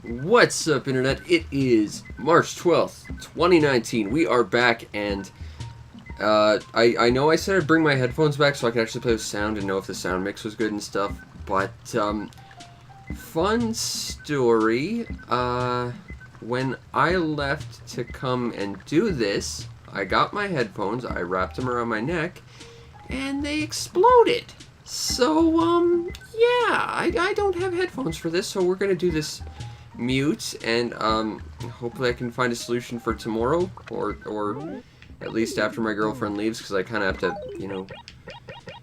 What's up, Internet? It is March 12th, 2019. We are back, and I know I said I'd bring my headphones back so I could actually play with sound and know if the sound mix was good and stuff, but, fun story, when I left to come and do this, I got my headphones, I wrapped them around my neck, and they exploded. So, yeah, I don't have headphones for this, so we're gonna do this mute, and hopefully I can find a solution for tomorrow, or at least after my girlfriend leaves, because I kind of have to, you know,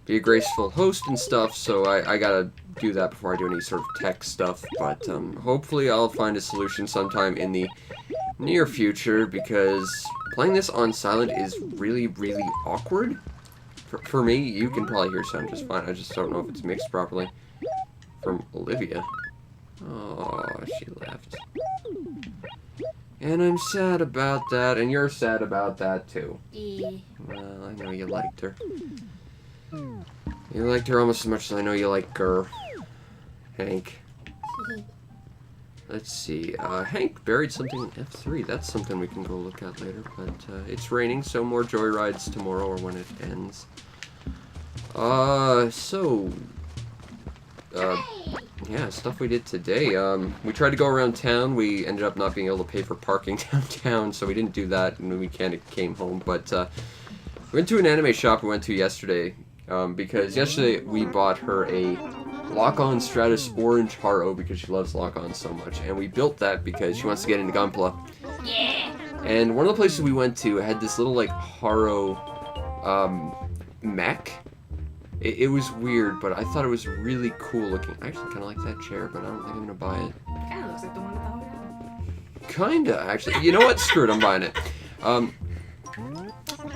be a graceful host and stuff, so I gotta do that before I do any sort of tech stuff, but hopefully I'll find a solution sometime in the near future, because playing this on silent is really, really awkward. For me, you can probably hear sound just fine, I just don't know if it's mixed properly. From Olivia. Oh, she left. And I'm sad about that, and you're sad about that too. Well, I know you liked her. You liked her almost as much as I know you like her. Hank. Let's see, Hank buried something in F3. That's something we can go look at later, but it's raining, so more joyrides tomorrow or when it ends. Yeah, stuff we did today. We tried to go around town. We ended up not being able to pay for parking downtown, so we didn't do that, and we kind of came home. But we went to an anime shop we went to yesterday, because yesterday we bought her a Lock-On Stratus Orange Haro because she loves Lock-On so much, and we built that because she wants to get into Gunpla. Yeah. And one of the places we went to had this little, like, Haro mech. It was weird, but I thought it was really cool looking. I actually kind of like that chair, but I don't think I'm going to buy it. Kind of looks like the one with the hole. Kinda, actually. You know what? Screw it, I'm buying it.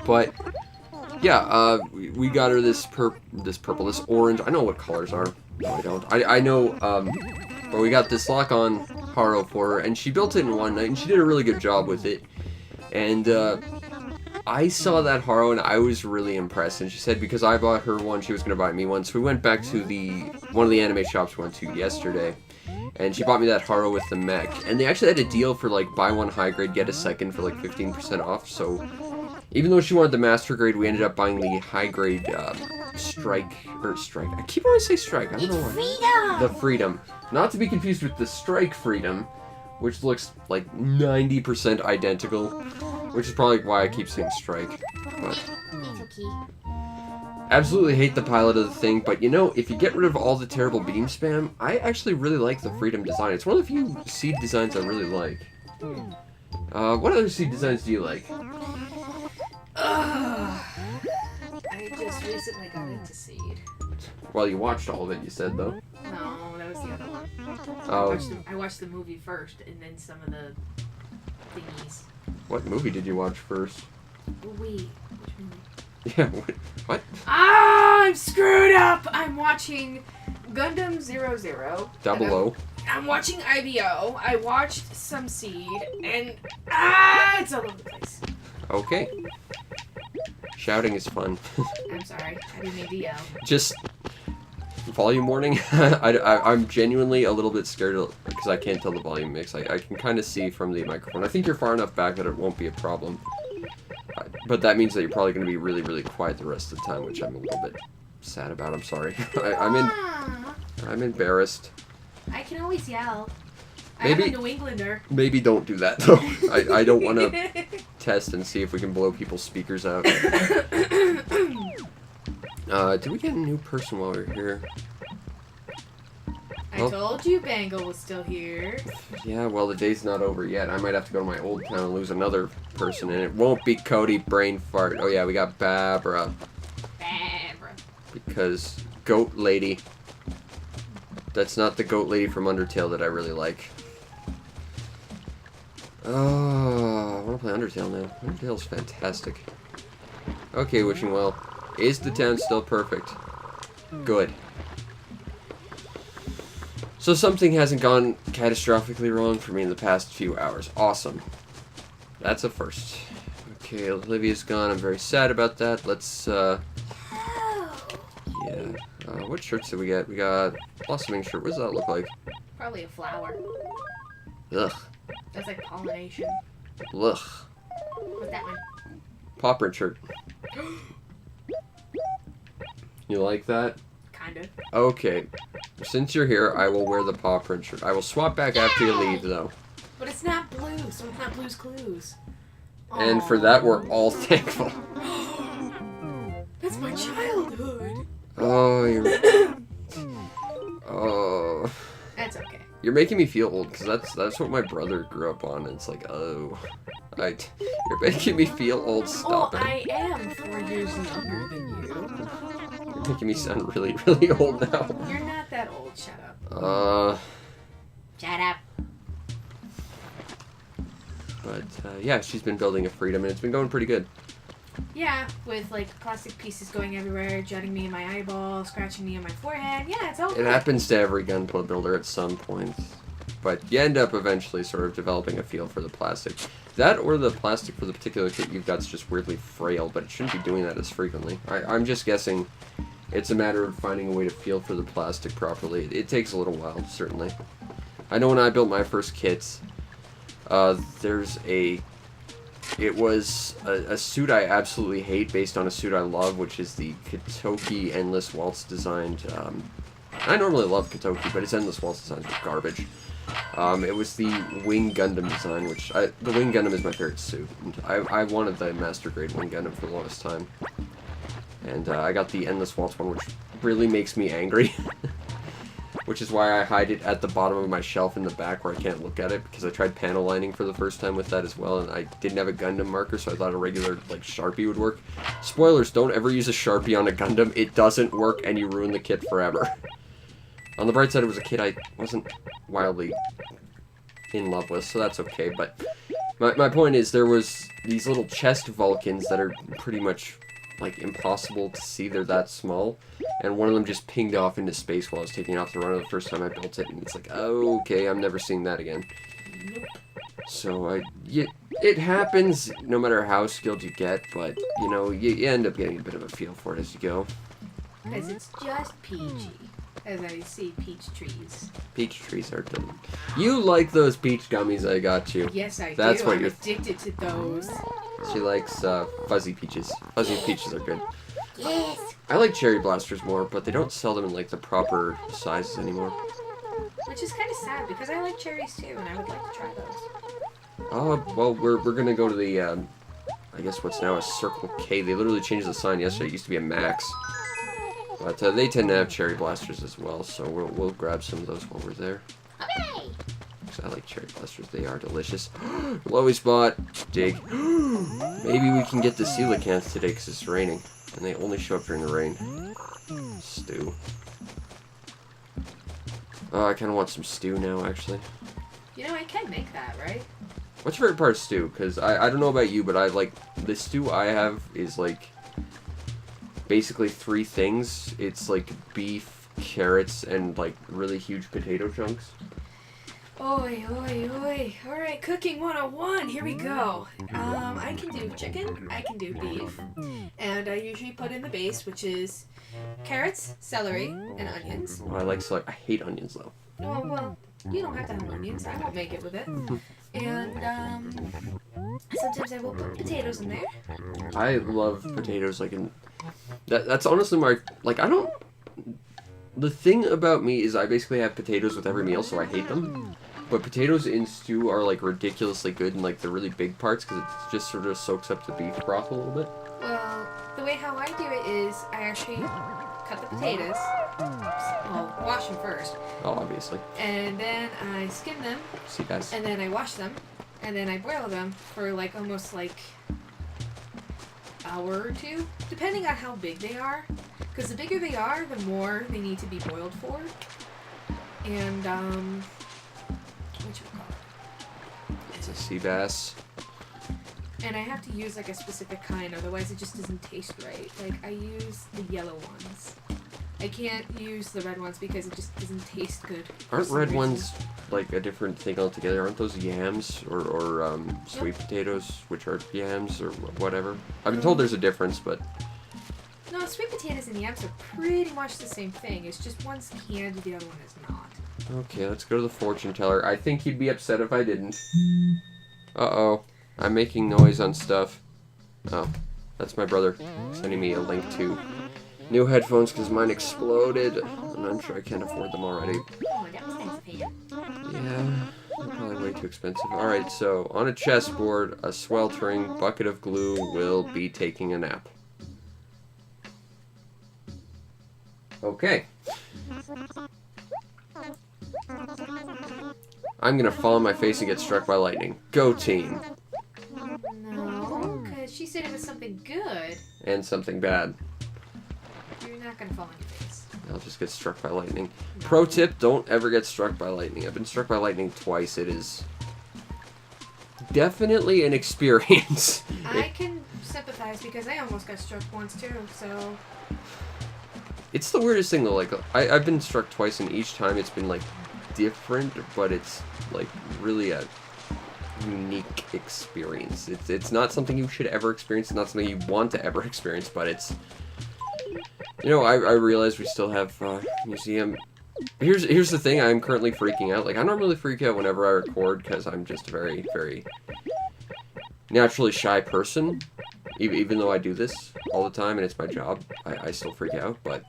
But, yeah, we got her this purple, this orange. I know what colors are. No, I don't. I know, but we got this Lock-On Haro for her, and she built it in one night, and she did a really good job with it. And, I saw that Haro and I was really impressed, and she said because I bought her one, she was going to buy me one. So we went back to one of the anime shops we went to yesterday, and she bought me that Haro with the mech. And they actually had a deal for, like, buy one high grade, get a second for, like, 15% off. So even though she wanted the master grade, we ended up buying the high grade strike. I keep wanting to say strike. I don't know why. Freedom! The freedom. Not to be confused with the strike freedom, which looks like 90% identical. Which is probably why I keep saying strike. But absolutely hate the pilot of the thing, but you know, if you get rid of all the terrible beam spam, I actually really like the Freedom design. It's one of the few seed designs I really like. What other seed designs do you like? I just recently got into seed. Well, you watched all of it, you said, though. No, that was the other one. Oh. I watched the movie first, and then some of the thingies. What movie did you watch first? Wait, which movie? Yeah, what? Ah, I'm screwed up! I'm watching Gundam 00. Double O. I'm watching IBO. I watched some Seed, and it's all over the place. Okay. Shouting is fun. I'm sorry, I didn't mean to yell. Just volume warning. I'm genuinely a little bit scared because I can't tell the volume mix. I can kind of see from the microphone. I think you're far enough back that it won't be a problem. But that means that you're probably going to be really, really quiet the rest of the time, which I'm a little bit sad about. I'm sorry. I'm embarrassed. I can always yell. Maybe, I'm a New Englander. Maybe don't do that, though. I don't want to test and see if we can blow people's speakers out. Did we get a new person while we were here? I told you Bangle was still here. Yeah, well, the day's not over yet. I might have to go to my old town and lose another person, and it won't be Cody Brain Fart. Oh yeah, we got Babra. Because Goat Lady. That's not the Goat Lady from Undertale that I really like. Oh, I want to play Undertale now. Undertale's fantastic. Okay, wishing well. Is the town still perfect? Good. So something hasn't gone catastrophically wrong for me in the past few hours. Awesome. That's a first. Okay, Olivia's gone. I'm very sad about that. Let's, yeah. What shirts did we get? We got blossoming shirt. What does that look like? Probably a flower. Ugh. That's like pollination. Ugh. What's that one? Paw print shirt. You like that? Kind of. Okay. Since you're here, I will wear the paw print shirt. I will swap back after you leave, though. But it's not blue, so it's not Blue's Clues. And for that, we're all thankful. That's my childhood. Oh, you're... Oh... That's okay. You're making me feel old, because that's what my brother grew up on, and it's like, oh... You're making me feel old, stop Oh, it. I am 4 years younger than you. You're making me sound really, really old now. You're not that old, shut up. Shut up. But, yeah, she's been building a freedom, and it's been going pretty good. Yeah, with like plastic pieces going everywhere, jutting me in my eyeball, scratching me on my forehead. Yeah, it's all It good. happens to every gun builder at some point. But you end up eventually sort of developing a feel for the plastic. That or the plastic for the particular kit you've got is just weirdly frail, but it shouldn't be doing that as frequently. I'm just guessing it's a matter of finding a way to feel for the plastic properly. It takes a little while, certainly. I know when I built my first kits, it was a suit I absolutely hate based on a suit I love, which is the Katoki Endless Waltz designed. I normally love Katoki, but its Endless Waltz designs are garbage. It was the Wing Gundam design, which the Wing Gundam is my favorite suit. And I wanted the Master Grade Wing Gundam for the longest time. And I got the Endless Waltz one, which really makes me angry. Which is why I hide it at the bottom of my shelf in the back where I can't look at it, because I tried panel lining for the first time with that as well, and I didn't have a Gundam marker, so I thought a regular, like, Sharpie would work. Spoilers, don't ever use a Sharpie on a Gundam. It doesn't work, and you ruin the kit forever. On the bright side, it was a kit I wasn't wildly in love with, so that's okay, but my point is there was these little chest Vulcans that are pretty much, like, impossible to see. They're that small. And one of them just pinged off into space while I was taking off the runner the first time I built it, and it's like, oh, okay, I'm never seeing that again. So, it happens no matter how skilled you get, but, you know, you end up getting a bit of a feel for it as you go. Because it's just peachy, as I see peach trees. Peach trees are done. You like those peach gummies I got you. Yes, I That's do. what I'm you're... addicted to those. She likes fuzzy peaches. Fuzzy peaches are good. Yes. I like cherry blasters more, but they don't sell them in, like, the proper sizes anymore. Which is kind of sad, because I like cherries too, and I would like to try those. Well, we're gonna go to the, I guess what's now a Circle K. They literally changed the sign yesterday. It used to be a Max. But they tend to have cherry blasters as well, so we'll grab some of those while we're there. Okay. I like cherry blasters. They are delicious. Lowy spot. Dig. Maybe we can get the coelacanths today because it's raining. And they only show up during the rain. Stew. Oh, I kind of want some stew now, actually. You know, I can make that, right? What's your favorite part of stew? Because I don't know about you, but I like... The stew I have is, like... Basically 3 things. It's, like, beef, carrots, and, like, really huge potato chunks. Oi, oi, oi. Alright, cooking 101. Here we go. I can do chicken, I can do beef, and I usually put in the base, which is carrots, celery, and onions. Oh, I hate onions, though. Oh, well, you don't have to have onions. I won't make it with it. And, sometimes I will put potatoes in there. I love potatoes, like, that's honestly my... Like, I don't... The thing about me is I basically have potatoes with every meal, so I hate them. But potatoes in stew are, like, ridiculously good in, like, the really big parts, because it just sort of soaks up the beef broth a little bit. Well, the way how I do it is I actually cut the potatoes. Well, wash them first. Oh, obviously. And then I skim them. See, guys. And then I wash them. And then I boil them for, like, almost, like, hour or 2. Depending on how big they are. Because the bigger they are, the more they need to be boiled for. And, It's a sea bass. and I have to use, like, a specific kind, otherwise it just doesn't taste right. Like, I use the yellow ones. I can't use the red ones because it just doesn't taste good. Aren't red ones, like, a different thing altogether? Aren't those yams or sweet potatoes, which are yams or whatever? I've been told there's a difference, but... No, sweet potatoes and yams are pretty much the same thing. It's just one's canned, the other one is not. Okay, let's go to the fortune teller. I think he'd be upset if I didn't. Uh-oh. I'm making noise on stuff. Oh, that's my brother sending me a link to new headphones because mine exploded. And I'm sure I can't afford them already. Oh, that was nice of him. Yeah, they're probably way too expensive. Alright, so on a chessboard, a sweltering bucket of glue will be taking a nap. Okay. I'm gonna fall on my face and get struck by lightning. Go team. No, because she said it was something good. And something bad. You're not going to fall on your face. I'll just get struck by lightning. Pro tip, don't ever get struck by lightning. I've been struck by lightning twice. It is definitely an experience. I can sympathize because I almost got struck once too, so... It's the weirdest thing though, like, I've been struck twice and each time it's been, like, different, but it's, like, really a unique experience. It's not something you should ever experience, it's not something you want to ever experience, but it's... You know, I realize we still have, museum... Here's the thing, I'm currently freaking out. Like, I don't really freak out whenever I record, because I'm just a very, very naturally shy person. Even though I do this all the time and it's my job, I still freak out, but...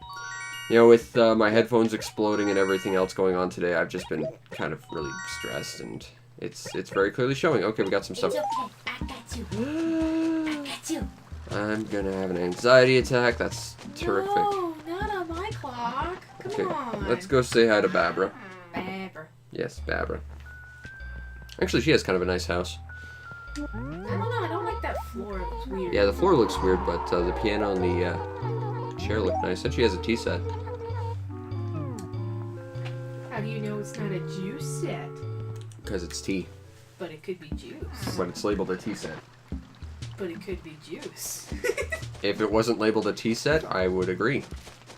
You know, with my headphones exploding and everything else going on today, I've just been kind of really stressed, and it's very clearly showing. Okay, we got some stuff. It's okay. I got you. I got you. I'm gonna have an anxiety attack. That's terrific. No, not on my clock. Come on. Let's go say hi to Babra. Babra. Yes, Babra. Actually, she has kind of a nice house. I don't know. I don't like that floor. It looks weird. Yeah, the floor looks weird, but the piano and the chair look nice. And she has a tea set. How do you know it's not a juice set? Because it's tea. But it could be juice. But it's labeled a tea set. But it could be juice. If it wasn't labeled a tea set, I would agree.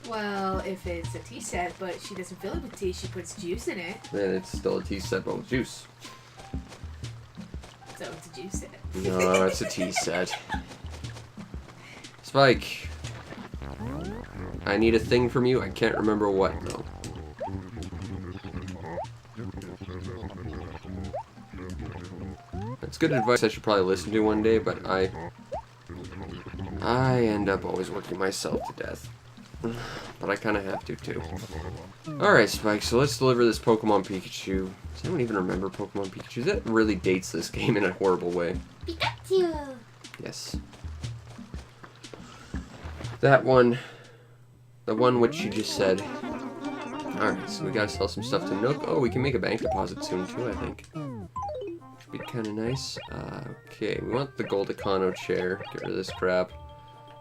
Well, if it's a tea set, but she doesn't fill it with tea, she puts juice in it. Then it's still a tea set, but with juice. So it's a juice set. No, it's a tea set. Spike. I need a thing from you. I can't remember what, though. That's good advice I should probably listen to one day, but I end up always working myself to death. But I kind of have to, too. Alright, Spike, so let's deliver this Pokemon Pikachu. Does anyone even remember Pokemon Pikachu? That really dates this game in a horrible way. Pikachu! Yes. That one. The one which you just said. Alright, so we gotta sell some stuff to Nook. Oh, we can make a bank deposit soon, too, I think. Should be kind of nice. Okay, we want the Gold Econo chair. Get rid of this crap.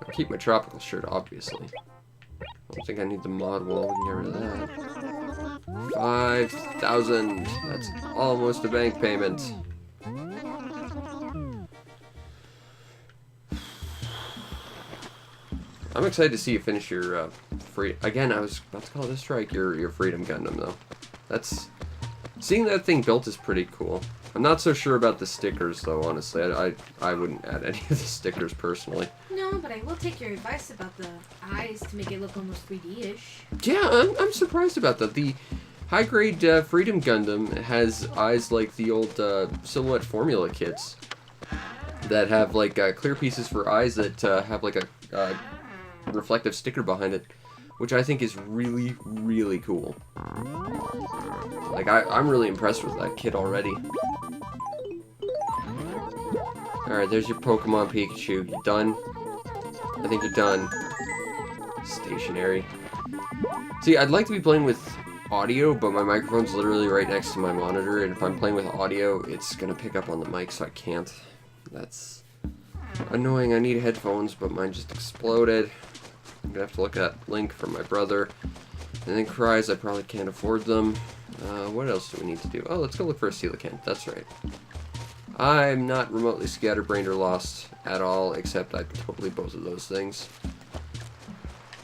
I'll keep my tropical shirt, obviously. I don't think I need the mod wall. We can get rid of that. 5,000. That's almost a bank payment. I'm excited to see you finish your free. Again, I was about to call this strike your Freedom Gundam though. That's seeing that thing built is pretty cool. I'm not so sure about the stickers though. Honestly, I wouldn't add any of the stickers personally. No, but I will take your advice about the eyes to make it look almost 3D-ish. Yeah, I'm surprised about that. The high-grade Freedom Gundam has eyes like the old Silhouette Formula kits that have like clear pieces for eyes that have like a reflective sticker behind it, which I think is really, really cool. Like, I'm really impressed with that kit already. Alright, there's your Pokemon Pikachu. You done? I think you're done. Stationary. See, I'd like to be playing with audio, but my microphone's literally right next to my monitor, and if I'm playing with audio, it's gonna pick up on the mic, so I can't. That's annoying. I need headphones, but mine just exploded. I'm gonna have to look at that link from my brother. And then cries, I probably can't afford them. What else do we need to do? Oh, let's go look for a coelacanth. That's right. I'm not remotely scatterbrained or lost at all, except I totally both of those things.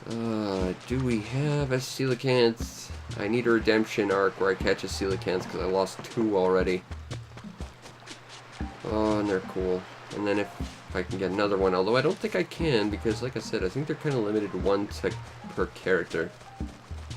Do we have a coelacanth? I need a redemption arc where I catch a coelacanth because I lost 2 already. Oh, and they're cool. And then if I can get another one, although I don't think I can because, like I said, I think they're kind of limited to 1 per character.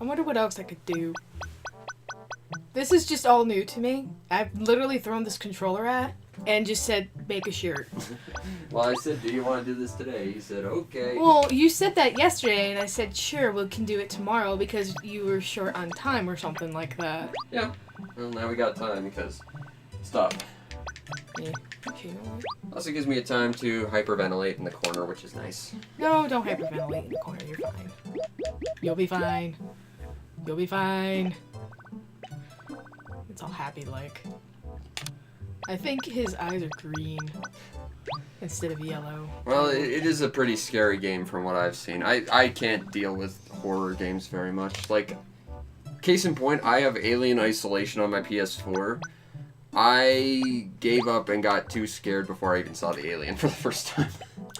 I wonder what else I could do. This is just all new to me. I've literally thrown this controller at and just said, make a shirt. Well, I said, do you want to do this today? He said, okay. Well, you said that yesterday, and I said, sure, we can do it tomorrow because you were short on time or something like that. Yeah. Well, now we got time because stuff. Yeah. Okay, you know what? Also gives me a time to hyperventilate in the corner, which is nice. No, don't hyperventilate in the corner. You're fine. You'll be fine. You'll be fine. It's all happy like. I think his eyes are green instead of yellow. Well, it is a pretty scary game from what I've seen. I can't deal with horror games very much. Like, case in point, I have Alien Isolation on my PS4. I gave up and got too scared before I even saw the alien for the first time.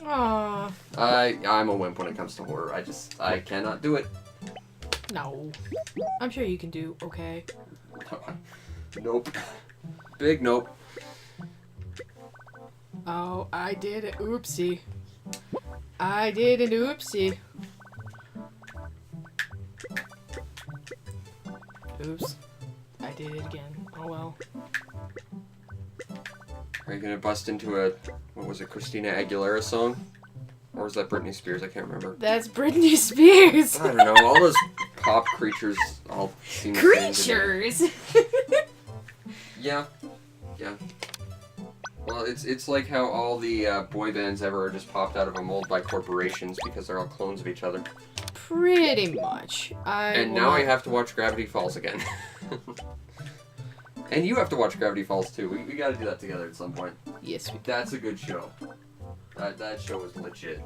Aww. I'm a wimp when it comes to horror. I cannot do it. No. I'm sure you can do okay. Nope. Big nope. Oh, I did it. Oopsie. I did an oopsie. Oops. I did it again. Oh well. Are you gonna bust into a, what was it, Christina Aguilera song? Or was that Britney Spears? I can't remember. That's Britney Spears. I don't know. All those pop creatures all seem the same to me. Creatures. Yeah. Yeah. Well, it's like how all the boy bands ever are just popped out of a mold by corporations because they're all clones of each other. Pretty much. And now I have to watch Gravity Falls again. And you have to watch Gravity Falls too. We gotta do that together at some point. Yes, we That's a good show. That show was legit.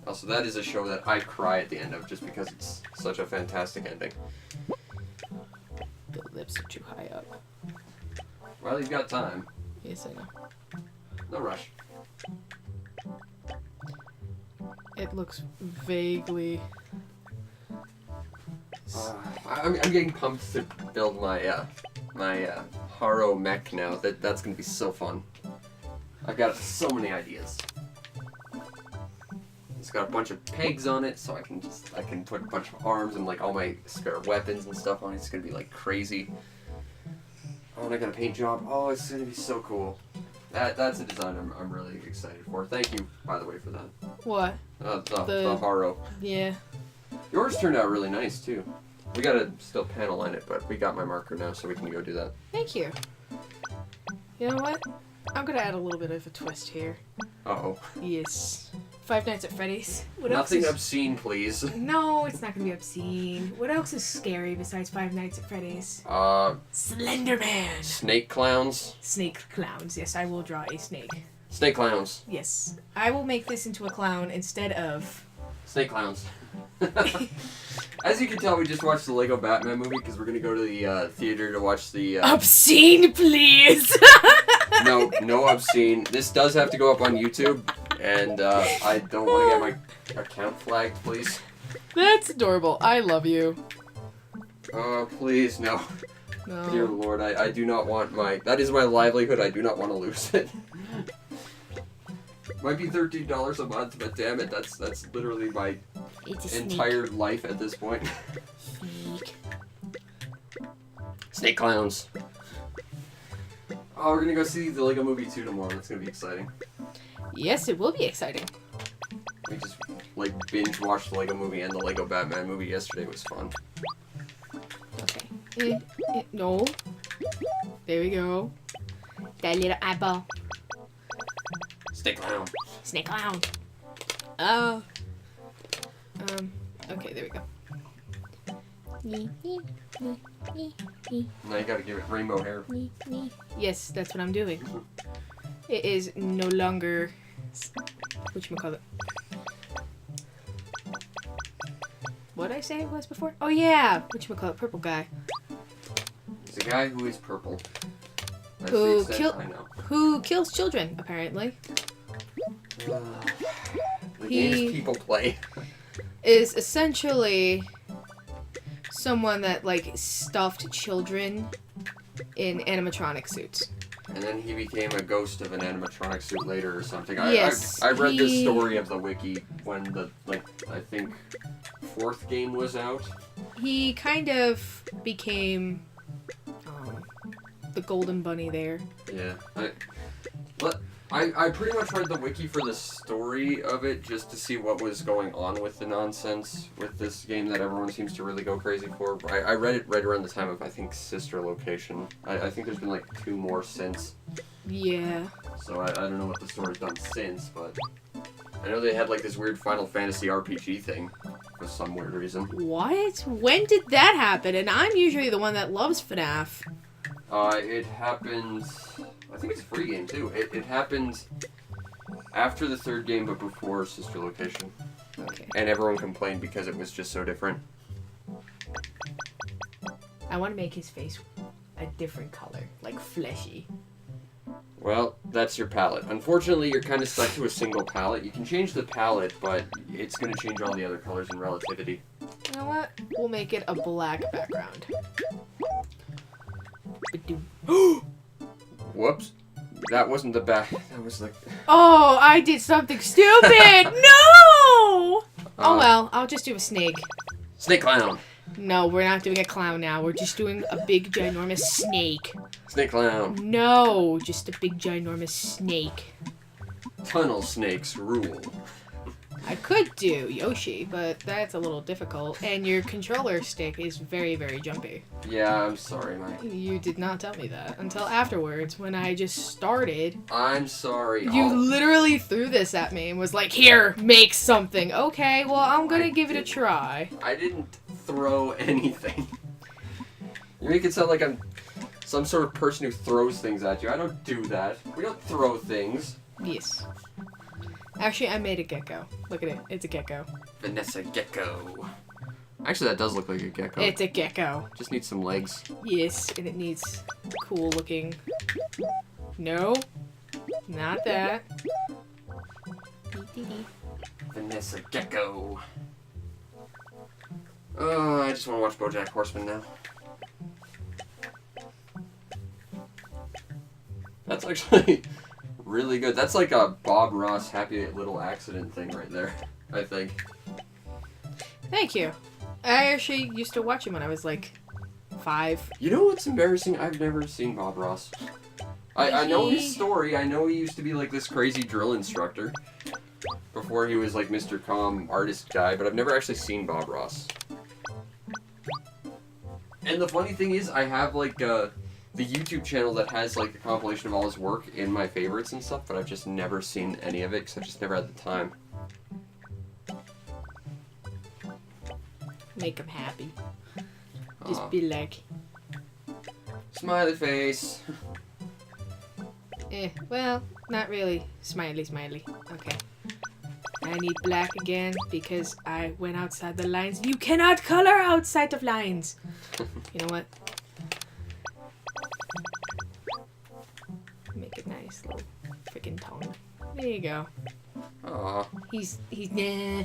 Also, that is a show that I cry at the end of just because it's such a fantastic ending. The lips are too high up. Well, you've got time. Yes, I know. No rush. It looks vaguely... I'm getting pumped to build my Haro mech now. That's gonna be so fun. I've got so many ideas. It's got a bunch of pegs on it, so I can put a bunch of arms and like all my spare weapons and stuff on it. It's gonna be like crazy. Oh, and I got a paint job. Oh, it's gonna be so cool. That's a design I'm really excited for. Thank you, by the way, for that. What? The Haro. Yeah. Yours turned out really nice too. We gotta still panel line it, but we got my marker now, so we can go do that. Thank you. You know what? I'm gonna add a little bit of a twist here. Uh-oh. Yes. Five Nights at Freddy's. What Nothing else is... obscene, please. No, it's not gonna be obscene. What else is scary besides Five Nights at Freddy's? Slender Man. Snake clowns. Snake clowns. Yes, I will draw a snake. Snake clowns. Yes. I will make this into a clown instead of... Snake clowns. As you can tell, we just watched the Lego Batman movie because we're gonna go to the theater to watch the... Obscene, please! No obscene. This does have to go up on YouTube, and I don't want to get my account flagged, please. That's adorable. I love you. Please, no. No. Dear Lord, I do not want my... That is my livelihood. I do not want to lose it. Might be $13 a month, but damn it, that's literally my entire life at this point. Snake. Snake clowns. Oh, we're gonna go see the Lego Movie 2 tomorrow. That's gonna be exciting. Yes, it will be exciting. We just like binge watched the Lego Movie and the Lego Batman movie yesterday. It was fun. Okay. No. There we go. That little eyeball. Snake clown. Snake clown. Oh. Okay, there we go. Now you gotta give it rainbow hair. Yes, that's what I'm doing. It is no longer... Whatchamacallit? What did I say it was before? Oh yeah! Whatchamacallit? Purple guy. He's a guy who is purple. That's Who the extent I know. Who kills children, apparently. The games people play. Is essentially someone that like stuffed children in animatronic suits. And then he became a ghost of an animatronic suit later or something. Yes, I read the story of the wiki when the, I think 4th game was out. He kind of became the golden bunny there. Yeah. I pretty much read the wiki for the story of it just to see what was going on with the nonsense with this game that everyone seems to really go crazy for. I read it right around the time of, I think, Sister Location. I think there's been like 2 more since. Yeah. So I don't know what the story's done since, but I know they had like this weird Final Fantasy RPG thing for some weird reason. What? When did that happen? And I'm usually the one that loves FNAF. It happened... I think it's a free game, too. It happened after the 3rd game, but before Sister Location. Okay. And everyone complained because it was just so different. I want to make his face a different color, like fleshy. Well, that's your palette. Unfortunately, you're kind of stuck to a single palette. You can change the palette, but it's going to change all the other colors in relativity. You know what? We'll make it a black background. Whoops. That wasn't the back. That was like... Oh, I did something stupid! No! Oh well, I'll just do a snake. Snake clown. No, we're not doing a clown now. We're just doing a big, ginormous snake. Snake clown. No, just a big, ginormous snake. Tunnel snakes rule. I could do Yoshi, but that's a little difficult. And your controller stick is very, very jumpy. Yeah, I'm sorry, Mike. You did not tell me that until afterwards when I just started. I'm sorry. You literally threw this at me and was like, here, make something. Okay, well, I'm gonna give it a try. I didn't throw anything. You make it sound like I'm some sort of person who throws things at you. I don't do that. We don't throw things. Yes. Actually, I made a gecko. Look at it. It's a gecko. Vanessa Gecko. Actually, that does look like a gecko. It's a gecko. Just needs some legs. Yes, and it needs cool looking. No, not that. Vanessa Gecko. Oh, I just want to watch BoJack Horseman now. That's actually really good. That's like a Bob Ross Happy Little Accident thing right there, I think. Thank you. I actually used to watch him when I was like 5. You know what's embarrassing? I've never seen Bob Ross. I know his story. I know he used to be like this crazy drill instructor before he was like Mr. Calm artist guy, but I've never actually seen Bob Ross. And the funny thing is, I have like the YouTube channel that has like the compilation of all his work in my favorites and stuff, but I've just never seen any of it because I just never had the time. Make him happy. Just be like... Smiley face. Well, not really. Smiley, smiley. Okay. I need black again because I went outside the lines. You cannot color outside of lines. You know what? Make it nice, little freaking tone. There you go. Aw. He's nah.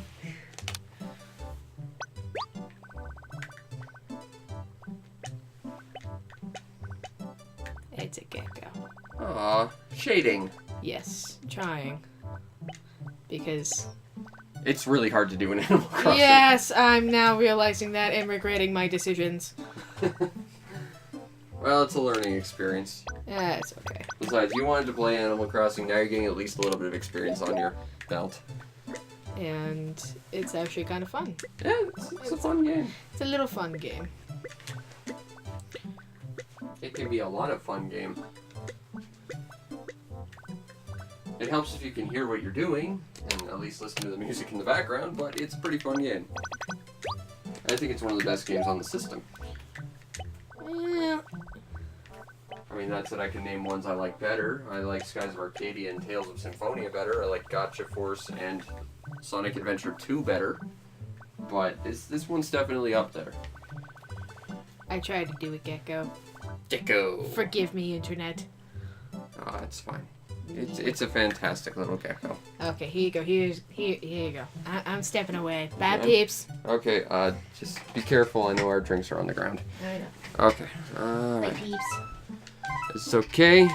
It's a gecko. Aw. Shading. Yes, trying. Because... It's really hard to do in Animal Crossing. Yes, I'm now realizing that and regretting my decisions. Well, it's a learning experience. Yeah, it's okay. Besides, you wanted to play Animal Crossing, now you're getting at least a little bit of experience on your belt. And it's actually kind of fun. Yeah, it's a fun game. It's a little fun game. It can be a lot of fun game. It helps if you can hear what you're doing, and at least listen to the music in the background, but it's a pretty fun game. I think it's one of the best games on the system. Yeah. I mean, that's it. I can name ones I like better. I like Skies of Arcadia and Tales of Symphonia better. I like Gotcha Force and Sonic Adventure 2 better. But this one's definitely up there. I tried to do a gecko. Gecko! Forgive me, internet. Oh, it's fine. It's a fantastic little gecko. Okay, here you go. Here you go. I'm stepping away. Bye, peeps. Okay, just be careful. I know our drinks are on the ground. I know. Okay. Bye, Alright. peeps. It's okay.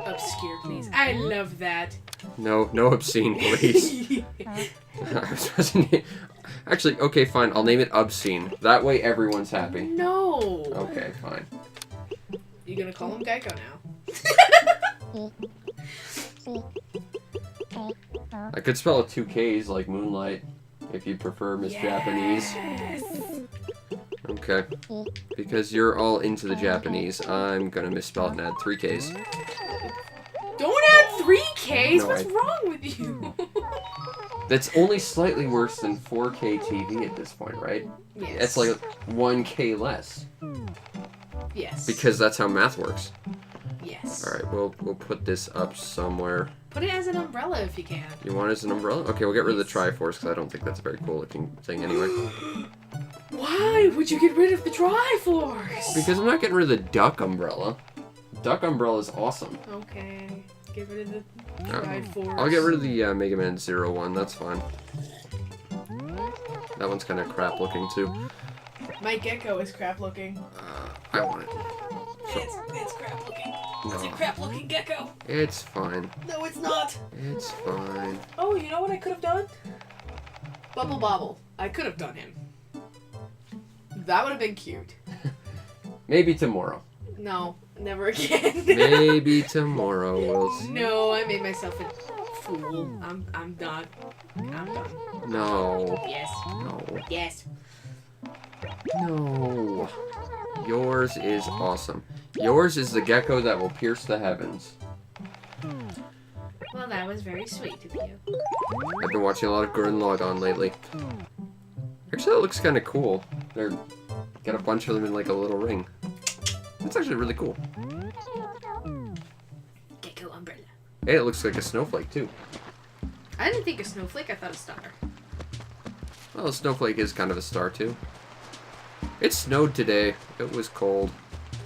Obscure, please. I love that. No obscene, please. I was supposed to name... Actually, okay, fine. I'll name it obscene. That way everyone's happy. No. Okay, fine. You gonna call him Gecko now? I could spell it 2 Ks like Moonlight, if you prefer Miss Japanese. Okay. Because you're all into the Japanese, I'm gonna misspell it and add 3 Ks. Don't add 3 Ks! No, What's wrong with you? That's only slightly worse than 4K TV at this point, right? Yes. It's like 1K less. Yes. Because that's how math works. Yes. Alright, we'll put this up somewhere. Put it as an umbrella if you can. You want it as an umbrella? Okay, we'll get rid of the Triforce, because I don't think that's a very cool looking thing anyway. Why would you get rid of the Triforce? Because I'm not getting rid of the Duck umbrella. Duck umbrella is awesome. Okay. Get rid of the Triforce. I'll get rid of the Mega Man 01, that's fine. That one's kind of crap looking too. My Gecko is crap looking. I want it. It's crap looking. It's a No. crap looking Gecko. It's fine. No, it's not. It's fine. Oh, you know what I could have done? Bubble Bobble. I could have done him. That would have been cute. Maybe tomorrow. No, never again. Maybe tomorrow we'll see. No, I made myself a fool. I'm done. I'm done. No. Yes. No. Yes. No. Yours is awesome. Yours is the gecko that will pierce the heavens. Well, that was very sweet of you. I've been watching a lot of Gurren Lagann lately. Actually, that looks kind of cool. They're got a bunch of them in like a little ring. It's actually really cool. Gecko umbrella. Hey, it looks like a snowflake too. I didn't think a snowflake. I thought a star. Well, a snowflake is kind of a star too. It snowed today. It was cold.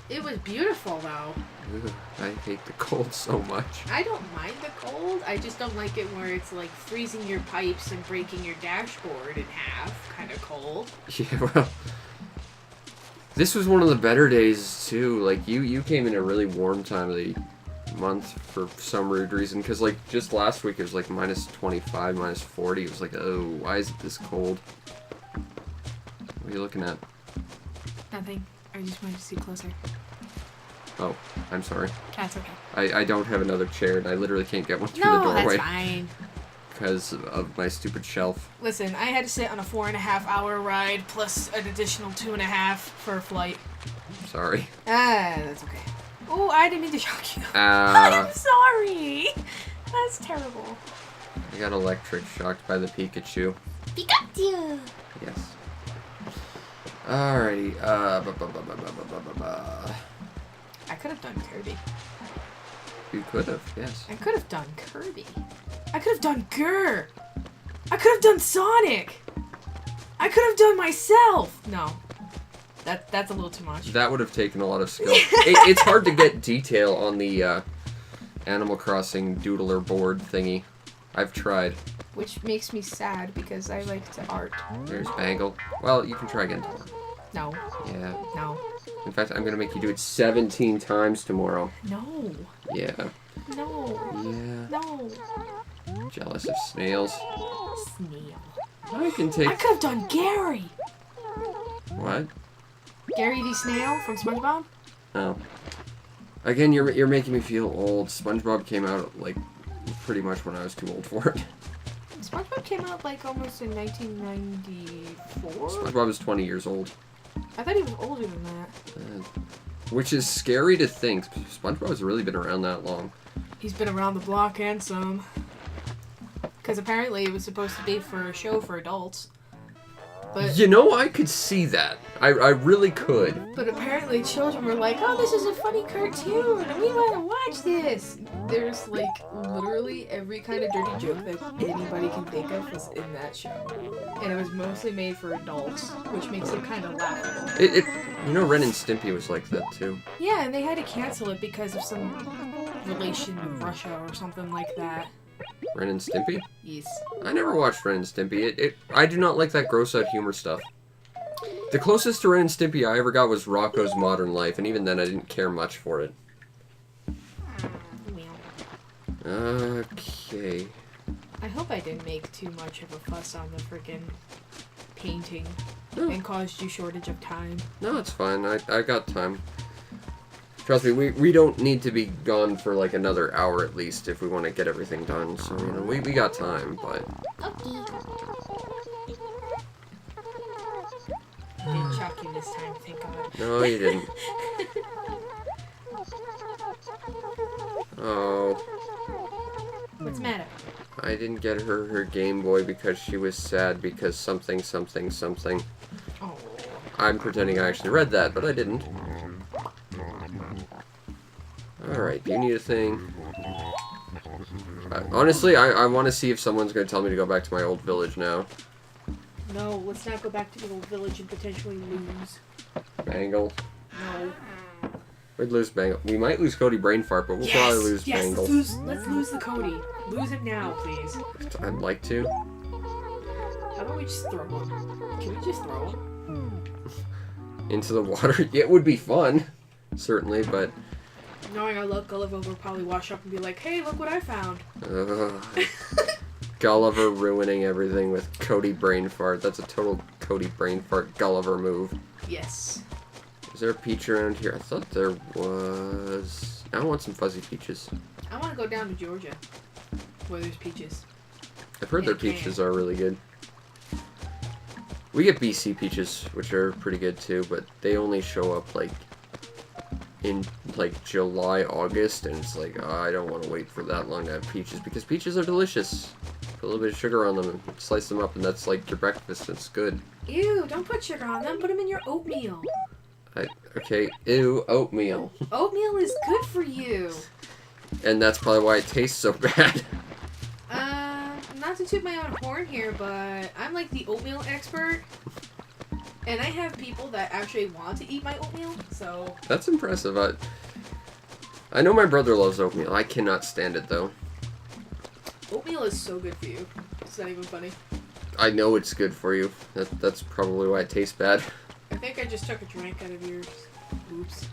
It was beautiful though. Ugh, I hate the cold so much. I don't mind the cold. I just don't like it where it's like freezing your pipes and breaking your dashboard in half. Kind of cold. Yeah, well, this was one of the better days too. Like you came in a really warm time of the month for some weird reason. Because like just last week it was like minus 25, minus 40. It was like, oh, why is it this cold? What are you looking at? Nothing. I just wanted to see closer. Oh, I'm sorry. That's okay. I don't have another chair and I literally can't get one through the No, doorway. that's fine. Because of my stupid shelf. Listen, I had to sit on a 4.5-hour ride plus an additional 2.5 for a flight. Sorry. That's okay. Oh, I didn't mean to shock you. Ah. I'm sorry. That's terrible. I got electric shocked by the Pikachu. Pikachu. Yes. Alrighty. I could have done Kirby. You could have, yes. I could have done Kirby. I could have done Gurr. I could have done Sonic. I could have done myself. No. That's a little too much. That would have taken a lot of skill. It's hard to get detail on the Animal Crossing doodler board thingy. I've tried. Which makes me sad because I like to art. There's Bangle. Well, you can try again tomorrow. No. Yeah. No. In fact, I'm going to make you do it 17 times tomorrow. No. Yeah. No. Yeah. No. Jealous of snails. Snail. I can take... I could have done Gary. What? Gary the Snail from SpongeBob? Oh. Again, you're making me feel old. SpongeBob came out, like, pretty much when I was too old for it. SpongeBob came out, like, almost in 1994? SpongeBob is 20 years old. I thought he was older than that. Which is scary to think. SpongeBob has really been around that long. He's been around the block and some. Because apparently it was supposed to be for a show for adults. But You know, I could see that. I really could. But apparently children were like, oh, this is a funny cartoon, and we want to watch this. There's, like, literally every kind of dirty joke that anybody can think of was in that show. And it was mostly made for adults, which makes it kind of laughable. You know, Ren and Stimpy was like that, too. Yeah, and they had to cancel it because of some relation with Russia or something like that. Ren and Stimpy? Yes. I never watched Ren and Stimpy. I do not like that gross out humor stuff. The closest to Ren and Stimpy I ever got was Rocco's Modern Life, and even then I didn't care much for it. Okay. I hope I didn't make too much of a fuss on the freaking painting and caused you shortage of time. No, it's fine. I got time. Trust me, we don't need to be gone for like another hour at least if we want to get everything done. So, you know, we got time, but... Okay. I didn't shock you this time, thank God. No, you didn't. Oh. What's the matter? I didn't get her Game Boy because she was sad because something. Oh. I'm pretending I actually read that, but I didn't. Alright, do you need a thing? Honestly, I want to see if someone's going to tell me to go back to my old village now. No, let's not go back to the old village and potentially lose. Bangle? No. We'd lose Bangle. We might lose Cody Brainfart, but we'll probably lose Bangle. Let's lose the Cody. Lose him now, please. I'd like to. How about we just throw him? Can we just throw him? Into the water? Yeah, it would be fun. Certainly, but... Knowing our luck, Gulliver will probably wash up and be like, hey, look what I found. Gulliver ruining everything with Cody Brainfart. That's a total Cody Brainfart Gulliver move. Yes. Is there a peach around here? I thought there was... I want some fuzzy peaches. I want to go down to Georgia, where there's peaches. I've heard their peaches are really good. We get BC peaches, which are pretty good too, but they only show up like in like July, August, and it's like, oh, I don't want to wait for that long to have peaches, because peaches are delicious. Put a little bit of sugar on them and slice them up, and that's like your breakfast. It's good. Ew, don't put sugar on them. Put them in your oatmeal. Okay, ew, oatmeal. Oatmeal is good for you. And that's probably why it tastes so bad. Not to toot my own horn here, but I'm like the oatmeal expert. And I have people that actually want to eat my oatmeal, so... That's impressive. I know my brother loves oatmeal. I cannot stand it, though. Oatmeal is so good for you. It's not even funny. I know it's good for you. That's probably why it tastes bad. I think I just took a drink out of yours. Oops.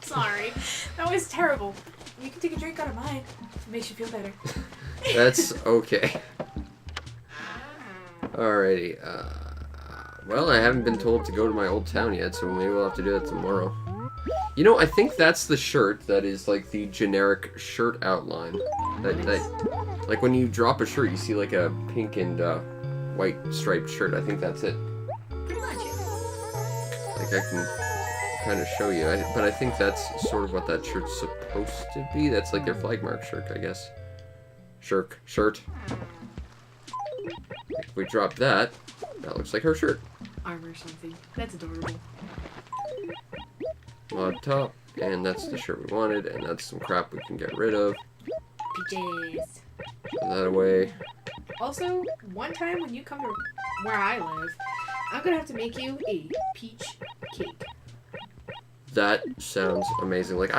Sorry. That was terrible. You can take a drink out of mine. It makes you feel better. That's okay. Alrighty. Well, I haven't been told to go to my old town yet, so maybe we'll have to do that tomorrow. You know, I think that's the shirt that is like the generic shirt outline. That like when you drop a shirt, you see like a pink and white striped shirt. I think that's it. Pretty much. Like I can kind of show you, but I think that's sort of what that shirt's supposed to be. That's like their flag mark shirt, I guess. Shirt. If we drop that, that looks like her shirt. Armor or something. That's adorable. On top, and that's the shirt we wanted, and that's some crap we can get rid of. Peaches. Put that away. Also, one time when you come to where I live, I'm gonna have to make you a peach cake. That sounds amazing. Like,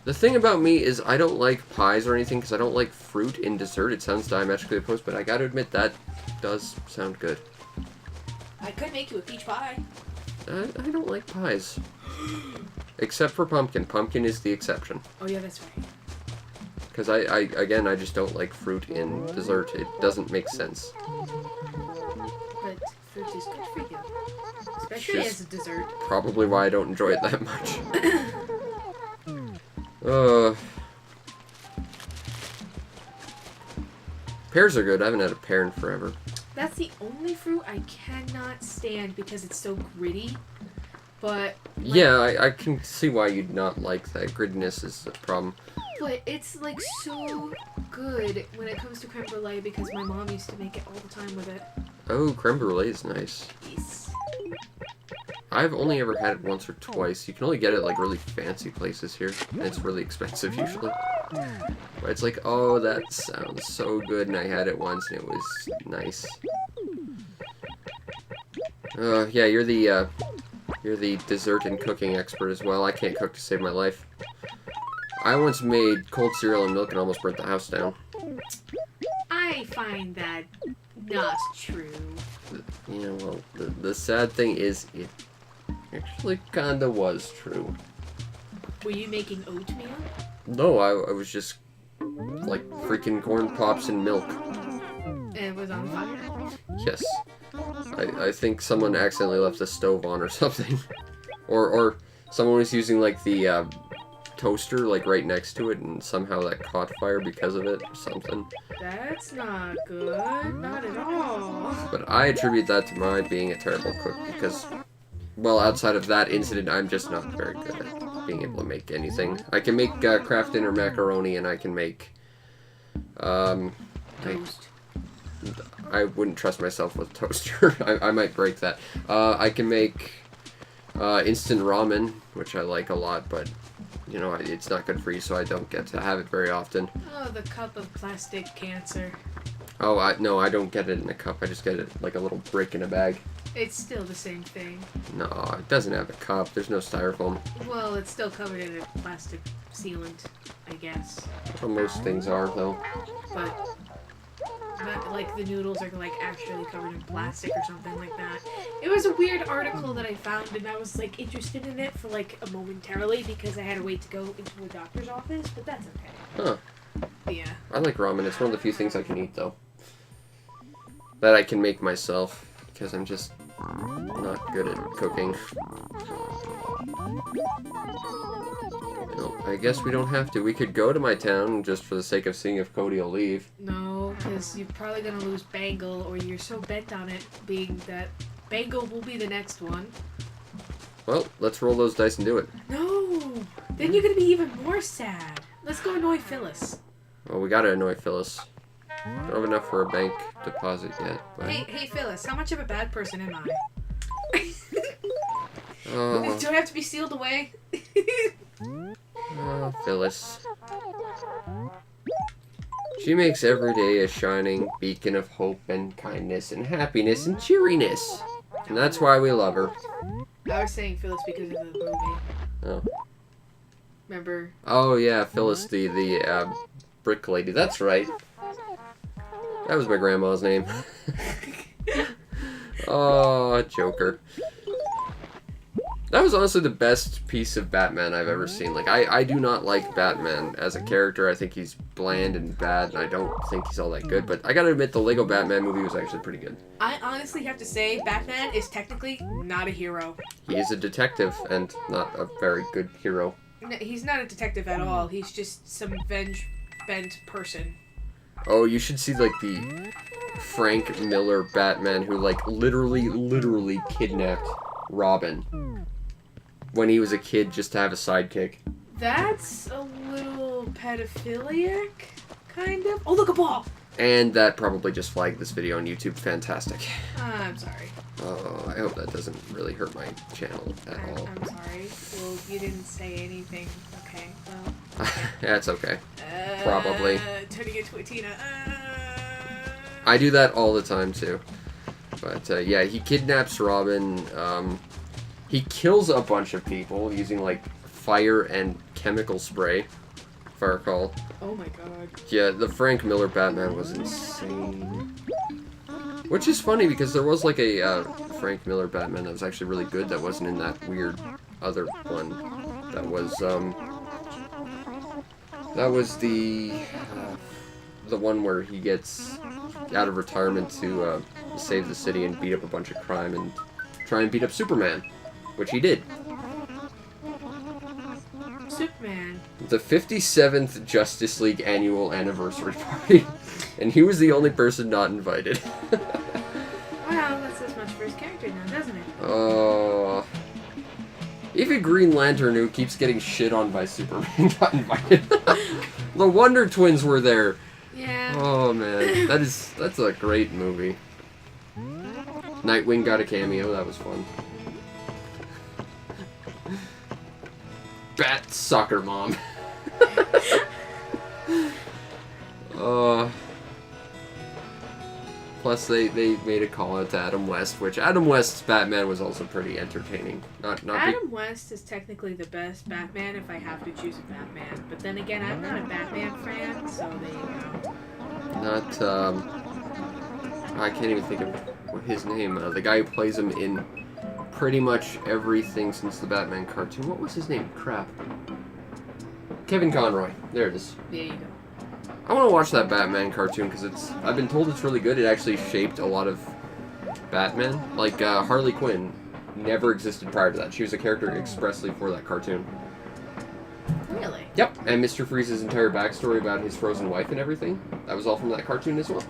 the thing about me is I don't like pies or anything because I don't like fruit in dessert. It sounds diametrically opposed, but I gotta admit that does sound good. I could make you a peach pie. I don't like pies. Except for pumpkin. Pumpkin is the exception. Oh yeah, that's right. Because I just don't like fruit in dessert. It doesn't make sense. But fruit is good for you. Especially as a dessert. Probably why I don't enjoy it that much. Pears are good. I haven't had a pear in forever. That's the only fruit I cannot stand because it's so gritty. But... like, yeah, I can see why you'd not like that. Grittiness is a problem. But it's like so good when it comes to creme brulee because my mom used to make it all the time with it. Oh, creme brulee is nice. Yes. I've only ever had it once or twice. You can only get it like really fancy places here, and it's really expensive usually. But it's like, oh, that sounds so good, and I had it once, and it was nice. Yeah, you're the dessert and cooking expert as well. I can't cook to save my life. I once made cold cereal and milk and almost burnt the house down. I find that not true. Yeah, well, the sad thing is, it actually kinda was true. Were you making oatmeal? No, I was just, like, freaking corn pops and milk. And it was on fire? Yes. I think someone accidentally left the stove on or something. or someone was using, like, the, toaster, like, right next to it, and somehow that caught fire because of it, or something. That's not good. Not at all. But I attribute that to my being a terrible cook, because, well, outside of that incident, I'm just not very good at being able to make anything. I can make, Kraft Dinner macaroni, and I can make, Toast. I wouldn't trust myself with a toaster. I might break that. I can make instant ramen, which I like a lot, but, you know, it's not good for you, so I don't get to have it very often. Oh, the cup of plastic cancer. Oh, no, I don't get it in a cup. I just get it like a little brick in a bag. It's still the same thing. No, it doesn't have a cup. There's no styrofoam. Well, it's still covered in a plastic sealant, I guess. Well, most things are, though. But not like the noodles are like actually covered in plastic or something like that. It was a weird article that I found, and I was like interested in it for like a momentarily because I had to wait to go into a doctor's office, but that's okay. Huh. But yeah. I like ramen. It's one of the few things I can eat, though. That I can make myself, because I'm just not good at cooking. Well, I guess we don't have to. We could go to my town just for the sake of seeing if Cody will leave. No, because you're probably gonna lose Bangle, or you're so bent on it being that Bangle will be the next one. Well, let's roll those dice and do it. No! Then you're gonna be even more sad. Let's go annoy Phyllis. Well, we gotta annoy Phyllis. Don't have enough for a bank deposit yet, but... Hey Phyllis, how much of a bad person am I? Oh, Do I have to be sealed away? oh, Phyllis. She makes every day a shining beacon of hope and kindness and happiness and cheeriness. And that's why we love her. I was saying Phyllis because of the movie. Oh. Remember? Oh, yeah, Phyllis, the brick lady. That's right. That was my grandma's name. Oh, Joker. That was honestly the best piece of Batman I've ever seen. Like, I do not like Batman as a character. I think he's bland and bad, and I don't think he's all that good. But I gotta admit, the Lego Batman movie was actually pretty good. I honestly have to say, Batman is technically not a hero. He is a detective, and not a very good hero. No, he's not a detective at all. He's just some bent person. Oh, you should see, like, the Frank Miller Batman who, like, literally kidnapped Robin when he was a kid just to have a sidekick. That's a little pedophilic, kind of. Oh, look, a ball! And that probably just flagged this video on YouTube. Fantastic. I'm sorry. Oh, I hope that doesn't really hurt my channel at all. I'm sorry. Well, you didn't say anything. Okay, well. That's okay. Probably. Turning into a Tina. I do that all the time, too. But, yeah, he kidnaps Robin. He kills a bunch of people using, like, fire and chemical spray, if I recall. Oh my god. Yeah, the Frank Miller Batman was insane. Which is funny, because there was, like, a Frank Miller Batman that was actually really good that wasn't in that weird other one. That was the one where he gets out of retirement to save the city and beat up a bunch of crime and try and beat up Superman, which he did. Superman. The 57th Justice League annual anniversary party, and he was the only person not invited. Well, that says much for his character now, doesn't it? Oh. Even Green Lantern, who keeps getting shit on by Superman, got invited. The Wonder Twins were there. Yeah. Oh man, that's a great movie. Nightwing got a cameo, that was fun. Bat soccer mom. Plus they made a call out to Adam West, which Adam West's Batman was also pretty entertaining. Not Adam West is technically the best Batman if I have to choose a Batman. But then again, I'm not a Batman fan, so there you go. I can't even think of his name. The guy who plays him in pretty much everything since the Batman cartoon. What was his name? Crap. Kevin Conroy. There it is. There you go. I want to watch that Batman cartoon because I've been told it's really good. It actually shaped a lot of Batman. Like, Harley Quinn never existed prior to that. She was a character expressly for that cartoon. Really? Yep, and Mr. Freeze's entire backstory about his frozen wife and everything, that was all from that cartoon as well.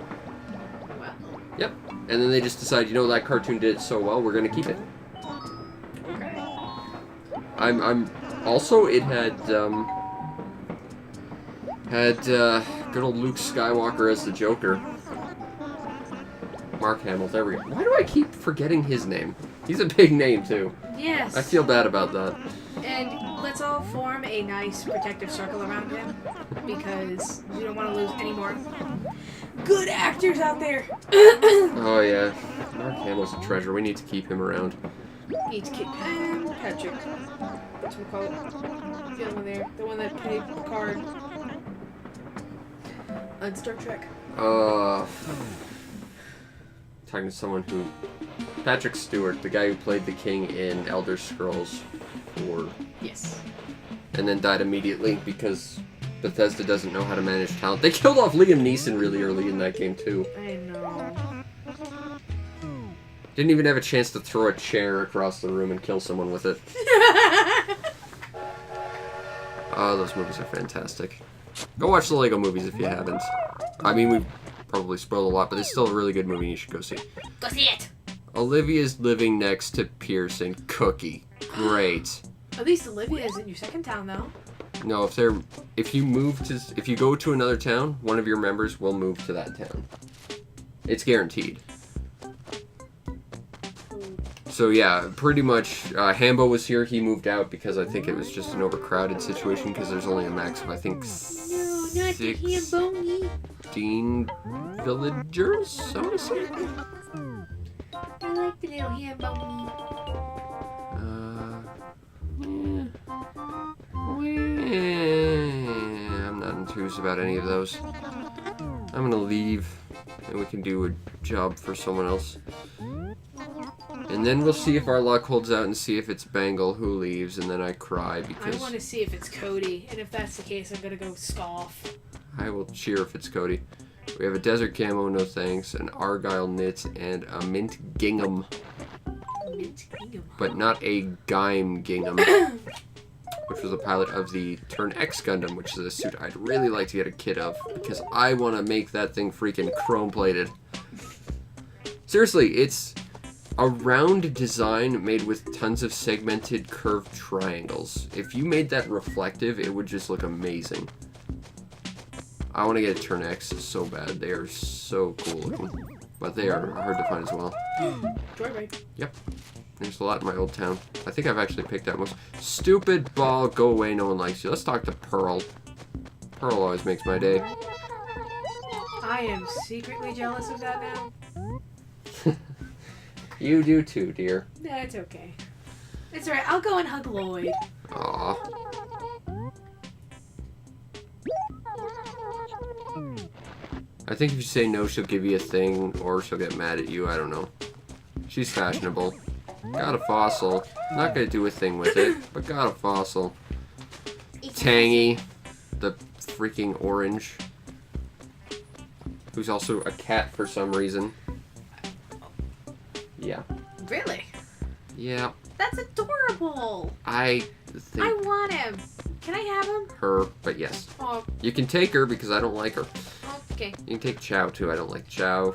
Wow. Yep, and then they just decided, you know, that cartoon did it so well, we're going to keep it. Okay. I'm also, it had good old Luke Skywalker as the Joker. Mark Hamill, there we go. Why do I keep forgetting his name? He's a big name, too. Yes. I feel bad about that. And let's all form a nice protective circle around him, because we don't want to lose any more good actors out there. Oh, yeah. Mark Hamill's a treasure. We need to keep him around. Need to keep him. Patrick. Whatchamacallit? The other one there. The one that played Picard on Star Trek. Talking to someone who... Patrick Stewart, the guy who played the king in Elder Scrolls 4. Yes. And then died immediately because Bethesda doesn't know how to manage talent. They killed off Liam Neeson really early in that game, too. I know. Didn't even have a chance to throw a chair across the room and kill someone with it. Oh, those movies are fantastic. Go watch the Lego movies if you haven't. I mean, we've probably spoiled a lot, but it's still a really good movie you should go see. Go see it! Olivia's living next to Pierce and Cookie. Great. At least Olivia is in your second town, though. No, if you go to another town, one of your members will move to that town. It's guaranteed. So yeah, pretty much, Hambo was here, he moved out because I think it was just an overcrowded situation because there's only a max of, I think, No, not the Hamboni. 16 villagers, I want to say. I like the little Hamboni. I'm not enthused about any of those. I'm gonna leave, and we can do a job for someone else. And then we'll see if our luck holds out and see if it's Bangle who leaves, and then I cry because... I want to see if it's Cody, and if that's the case, I'm gonna go scoff. I will cheer if it's Cody. We have a Desert Camo, no thanks, an Argyle Knit, and a Mint Gingham. Mint Gingham. But not a Gaim Gingham, which was a pilot of the Turn X Gundam, which is a suit I'd really like to get a kit of, because I want to make that thing freaking chrome-plated. Seriously, it's a round design made with tons of segmented curved triangles. If you made that reflective, it would just look amazing. I want to get a Turn X so bad. They are so cool looking. But they are hard to find as well. Joyride. Yep. There's a lot in my old town. I think I've actually picked out most. Stupid ball, go away, no one likes you. Let's talk to Pearl. Pearl always makes my day. I am secretly jealous of that now. You do too, dear. That's okay. It's alright, I'll go and hug Lloyd. Aw. I think if you say no, she'll give you a thing, or she'll get mad at you. I don't know. She's fashionable. Got a fossil. Not gonna do a thing with it, but got a fossil. Tangy, the freaking orange, who's also a cat for some reason. Yeah. Really? Yeah. That's adorable. I think I want him. Can I have him? her, but yes. Oh, You can take her because I don't like her. okay. You can take Chow too. I don't like Chow.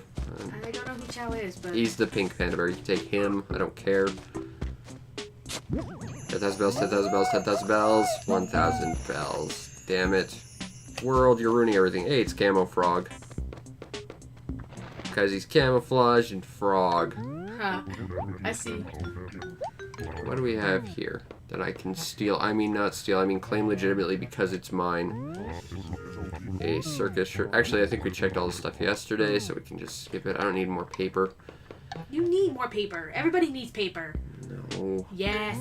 I don't know who Chow is, but... He's the pink panda bear. You can take him. I don't care. 10,000 bells, 10,000 bells, 10,000 bells, 1,000 bells. Damn it. World, you're ruining everything. Hey, it's Camo Frog. Because he's camouflaged and frog. Huh. I see. What do we have here that I can steal? I mean, not steal. I mean, claim legitimately because it's mine. A circus shirt. Actually, I think we checked all the stuff yesterday, so we can just skip it. I don't need more paper. You need more paper. Everybody needs paper. No. Yes.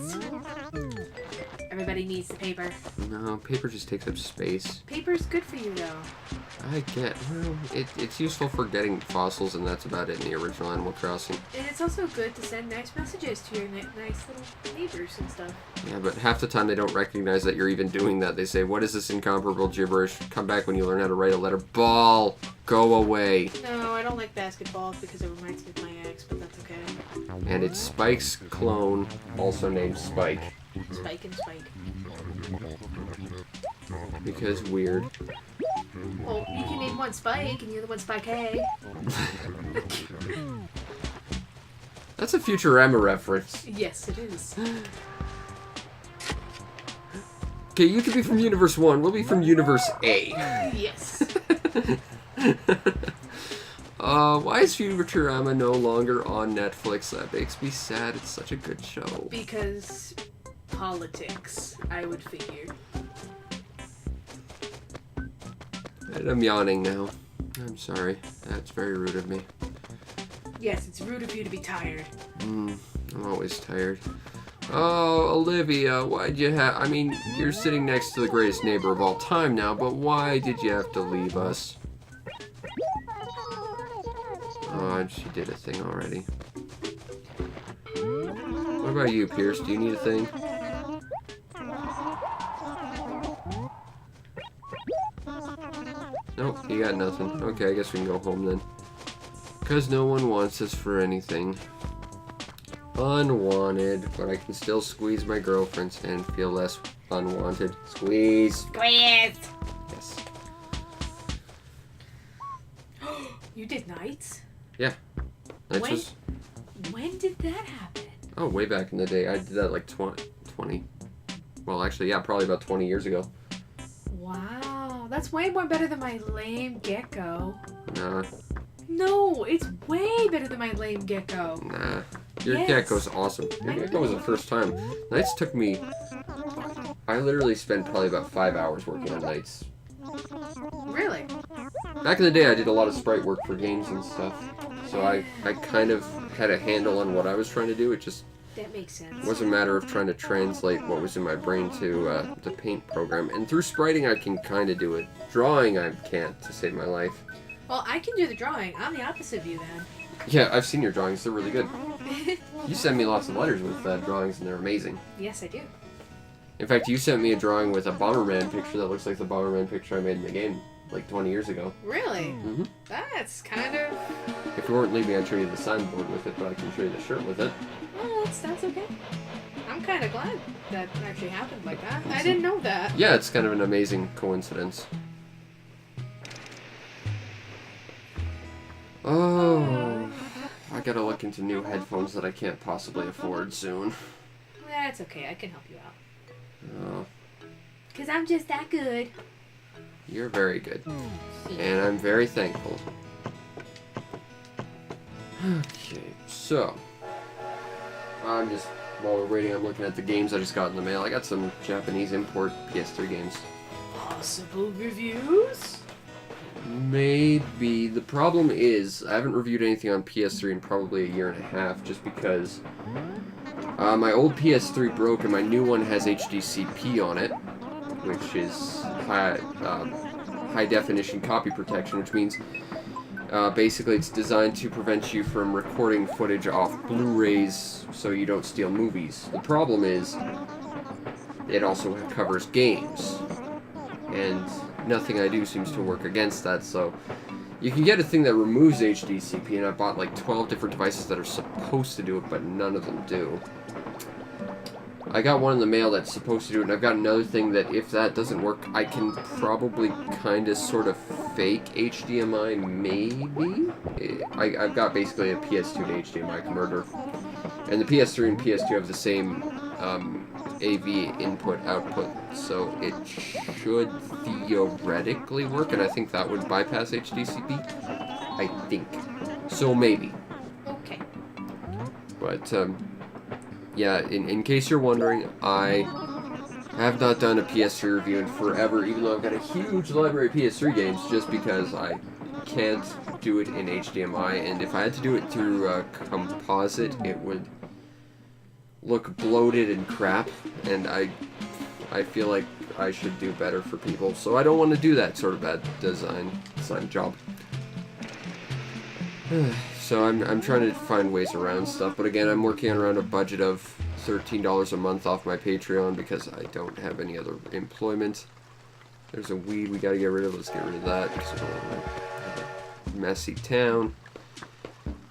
Everybody needs the paper. No, paper just takes up space. Paper's good for you, though. Well, it's useful for getting fossils, and that's about it in the original Animal Crossing. And it's also good to send nice messages to your nice little neighbors and stuff. Yeah, but half the time they don't recognize that you're even doing that. They say, what is this incomparable gibberish? Come back when you learn how to write a letter. Ball! Go away. No, I don't like basketball because it reminds me of my ex, but that's okay. And it's Spike's clone, also named Spike. Spike and Spike. Because weird. Well, you can name one Spike and the other one Spike Hay. That's a Futurama reference. Yes, it is. Okay, you could be from Universe 1, we'll be from Universe A. Yes. Why is Futurama no longer on Netflix? That makes me sad. It's such a good show. Because politics, I would figure. And I'm yawning now. I'm sorry. That's very rude of me. Yes, it's rude of you to be tired. I'm always tired. Oh, Olivia, why'd you have... I mean, you're sitting next to the greatest neighbor of all time now, but why did you have to leave us? Oh, she did a thing already. What about you, Pierce? Do you need a thing? Nope, you got nothing. Okay, I guess we can go home then. Because no one wants us for anything. Unwanted, but I can still squeeze my girlfriend's and feel less unwanted. Squeeze! Squeeze! Yes. You did nights? Yeah. Nights When did that happen? Oh, way back in the day. I did that like 20... Well, actually, yeah, probably about 20 years ago. Wow, that's way more better than my lame gecko. Nah. No, it's way better than my lame gecko. Nah. Your Yes. gecko's awesome. Your gecko was the first time. Nights took me... I literally spent probably about 5 hours working on nights. Really? Back in the day, I did a lot of sprite work for games and stuff. So I kind of had a handle on what I was trying to do. It just That makes sense. was a matter of trying to translate what was in my brain to the paint program. And through spriting, I can kind of do it. Drawing, I can't, to save my life. Well, I can do the drawing. I'm the opposite of you then. Yeah, I've seen your drawings. They're really good. You send me lots of letters with drawings, and they're amazing. Yes, I do. In fact, you sent me a drawing with a Bomberman picture that looks like the Bomberman picture I made in the game like 20 years ago. Really? Mm-hmm. That's kind of... If you weren't leaving, I'd show you the signboard with it, but I can show you the shirt with it. Well, that's okay. I'm kind of glad that actually happened like that. I didn't know that. Yeah, it's kind of an amazing coincidence. Oh, I gotta look into new headphones that I can't possibly afford soon. That's okay. I can help you out. Oh, Because I'm just that good. you're very good. And I'm very thankful. Okay, so... while we're waiting, I'm looking at the games I just got in the mail. I got some Japanese import PS3 games. Possible reviews? Maybe. The problem is, I haven't reviewed anything on PS3 in probably a year and a half, just because my old PS3 broke and my new one has HDCP on it, which is high definition copy protection, which means basically it's designed to prevent you from recording footage off Blu-rays so you don't steal movies. The problem is, it also covers games, and nothing I do seems to work against that, so you can get a thing that removes HDCP, and I bought like 12 different devices that are supposed to do it, but none of them do. I got one in the mail that's supposed to do it, and I've got another thing that if that doesn't work, I can probably kind of sort of fake HDMI, maybe? I've got basically a PS2 to HDMI converter, and the PS3 and PS2 have the same AV input-output, so it should theoretically work, and I think that would bypass HDCP. I think. So maybe. Okay. But, yeah, in case you're wondering, I have not done a PS3 review in forever, even though I've got a huge library of PS3 games, just because I can't do it in HDMI, and if I had to do it through composite, it would look bloated and crap, and I I feel like I should do better for people, so I don't want to do that sort of bad design job. So I'm trying to find ways around stuff, but again, I'm working around a budget of $13 a month off my Patreon because I don't have any other employment. There's a weed we gotta get rid of. Let's get rid of that because we don't have a messy town.